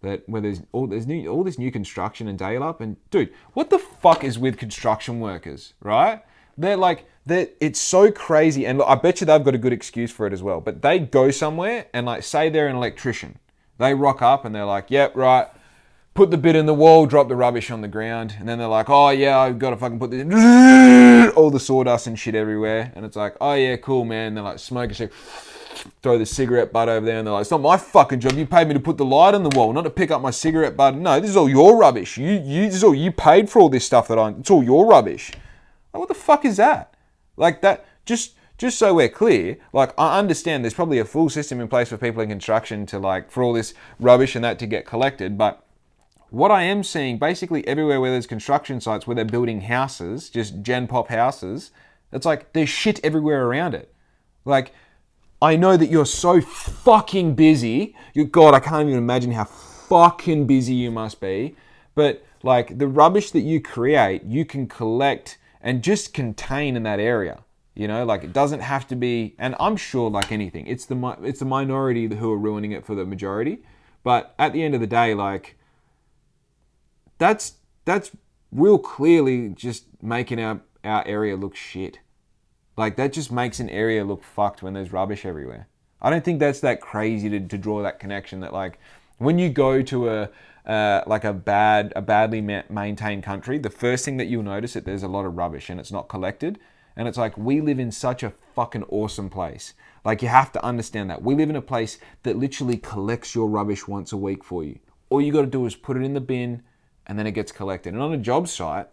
that where there's all this new construction in Dale Up. And dude, what the fuck is with construction workers, right? It's so crazy. And look, I bet you they've got a good excuse for it as well. But they go somewhere and like, say they're an electrician. They rock up and they're like, yep, right. Put the bit in the wall, drop the rubbish on the ground. And then they're like, oh yeah, I've got to fucking put this in. All the sawdust and shit everywhere. And it's like, oh yeah, cool, man. And they're like, smoke a cigarette, throw the cigarette butt over there. And they're like, it's not my fucking job. You paid me to put the light on the wall, not to pick up my cigarette butt. No, this is all your rubbish. This is all you paid for all this stuff it's all your rubbish. Like, what the fuck is that? Like that, just so we're clear, like I understand there's probably a full system in place for people in construction to like, for all this rubbish and that to get collected, but what I am seeing, basically everywhere where there's construction sites where they're building houses, just gen pop houses, it's like there's shit everywhere around it. Like, I know that you're so fucking busy. God, I can't even imagine how fucking busy you must be. But like the rubbish that you create, you can collect and just contain in that area. You know, like it doesn't have to be, and I'm sure like anything, it's the minority who are ruining it for the majority. But at the end of the day, like that's real clearly just making our area look shit. Like that just makes an area look fucked when there's rubbish everywhere. I don't think that's that crazy to draw that connection that like when you go to a badly maintained country, the first thing that you'll notice is there's a lot of rubbish and it's not collected. And it's like, we live in such a fucking awesome place. Like, you have to understand that. We live in a place that literally collects your rubbish once a week for you. All you got to do is put it in the bin and then it gets collected. And on a job site,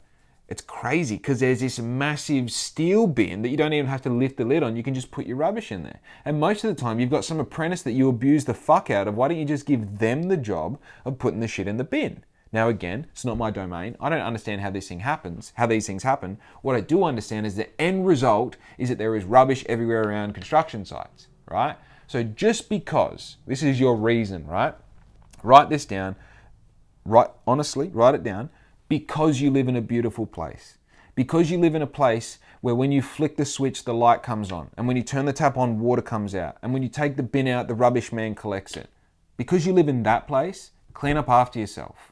it's crazy because there's this massive steel bin that you don't even have to lift the lid on. You can just put your rubbish in there. And most of the time, you've got some apprentice that you abuse the fuck out of. Why don't you just give them the job of putting the shit in the bin? Now again, it's not my domain. I don't understand how these things happen. What I do understand is the end result is that there is rubbish everywhere around construction sites, right? So just because this is your reason, right? Write this down. Honestly, write it down. Because you live in a beautiful place. Because you live in a place where when you flick the switch, the light comes on. And when you turn the tap on, water comes out. And when you take the bin out, the rubbish man collects it. Because you live in that place, clean up after yourself.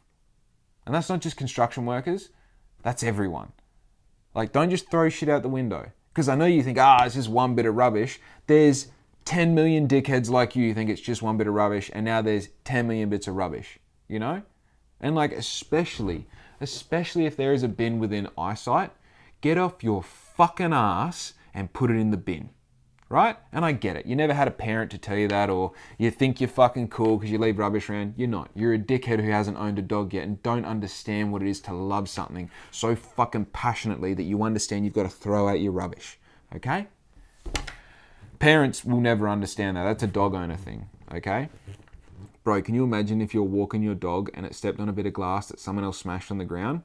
And that's not just construction workers, that's everyone. Like, don't just throw shit out the window. Because I know you think, it's just one bit of rubbish. There's 10 million dickheads like you think it's just one bit of rubbish, and now there's 10 million bits of rubbish, you know? And like, especially if there is a bin within eyesight, get off your fucking ass and put it in the bin. Right? And I get it. You never had a parent to tell you that, or you think you're fucking cool because you leave rubbish around. You're not. You're a dickhead who hasn't owned a dog yet and don't understand what it is to love something so fucking passionately that you understand you've got to throw out your rubbish. Okay? Parents will never understand that. That's a dog owner thing. Okay? Bro, can you imagine if you're walking your dog and it stepped on a bit of glass that someone else smashed on the ground?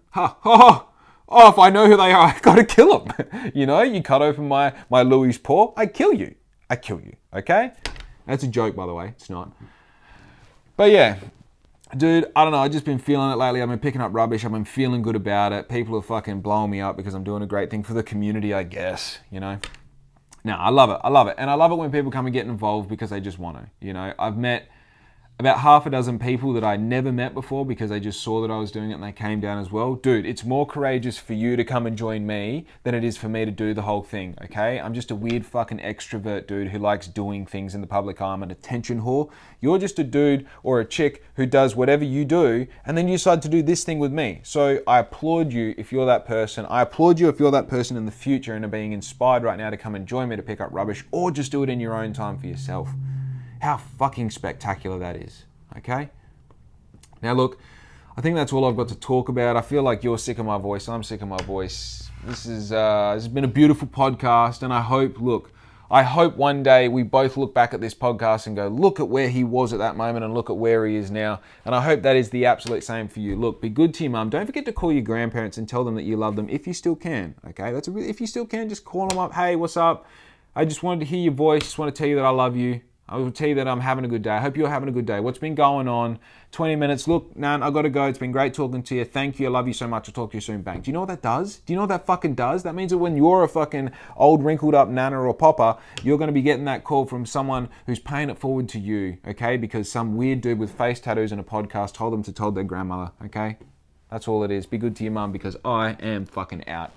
Oh, if I know who they are, I gotta kill them. You know, you cut open my Louis' paw, I kill you, okay? That's a joke, by the way, it's not. But yeah, dude, I don't know, I've just been feeling it lately. I've been picking up rubbish, I've been feeling good about it. People are fucking blowing me up because I'm doing a great thing for the community, I guess, you know? No, I love it. And I love it when people come and get involved because they just want to, you know? I've met about half a dozen people that I never met before because they just saw that I was doing it and they came down as well. Dude, it's more courageous for you to come and join me than it is for me to do the whole thing, okay? I'm just a weird fucking extrovert dude who likes doing things in the public eye. I'm an attention whore. You're just a dude or a chick who does whatever you do and then you decide to do this thing with me. So I applaud you if you're that person. I applaud you if you're that person in the future and are being inspired right now to come and join me to pick up rubbish, or just do it in your own time for yourself. How fucking spectacular that is, okay? Now look, I think that's all I've got to talk about. I feel like you're sick of my voice. I'm sick of my voice. This has been a beautiful podcast, and I hope one day we both look back at this podcast and go, look at where he was at that moment and look at where he is now. And I hope that is the absolute same for you. Look, be good to your mum. Don't forget to call your grandparents and tell them that you love them if you still can, okay? If you still can, just call them up. Hey, what's up? I just wanted to hear your voice. Just want to tell you that I love you. I will tell you that I'm having a good day. I hope you're having a good day. What's been going on? 20 minutes. Look, Nan, I got to go. It's been great talking to you. Thank you. I love you so much. I'll talk to you soon. Bang. Do you know what that does? Do you know what that fucking does? That means that when you're a fucking old wrinkled up nana or papa, you're going to be getting that call from someone who's paying it forward to you, okay? Because some weird dude with face tattoos and a podcast told them to tell their grandmother, okay? That's all it is. Be good to your mum because I am fucking out.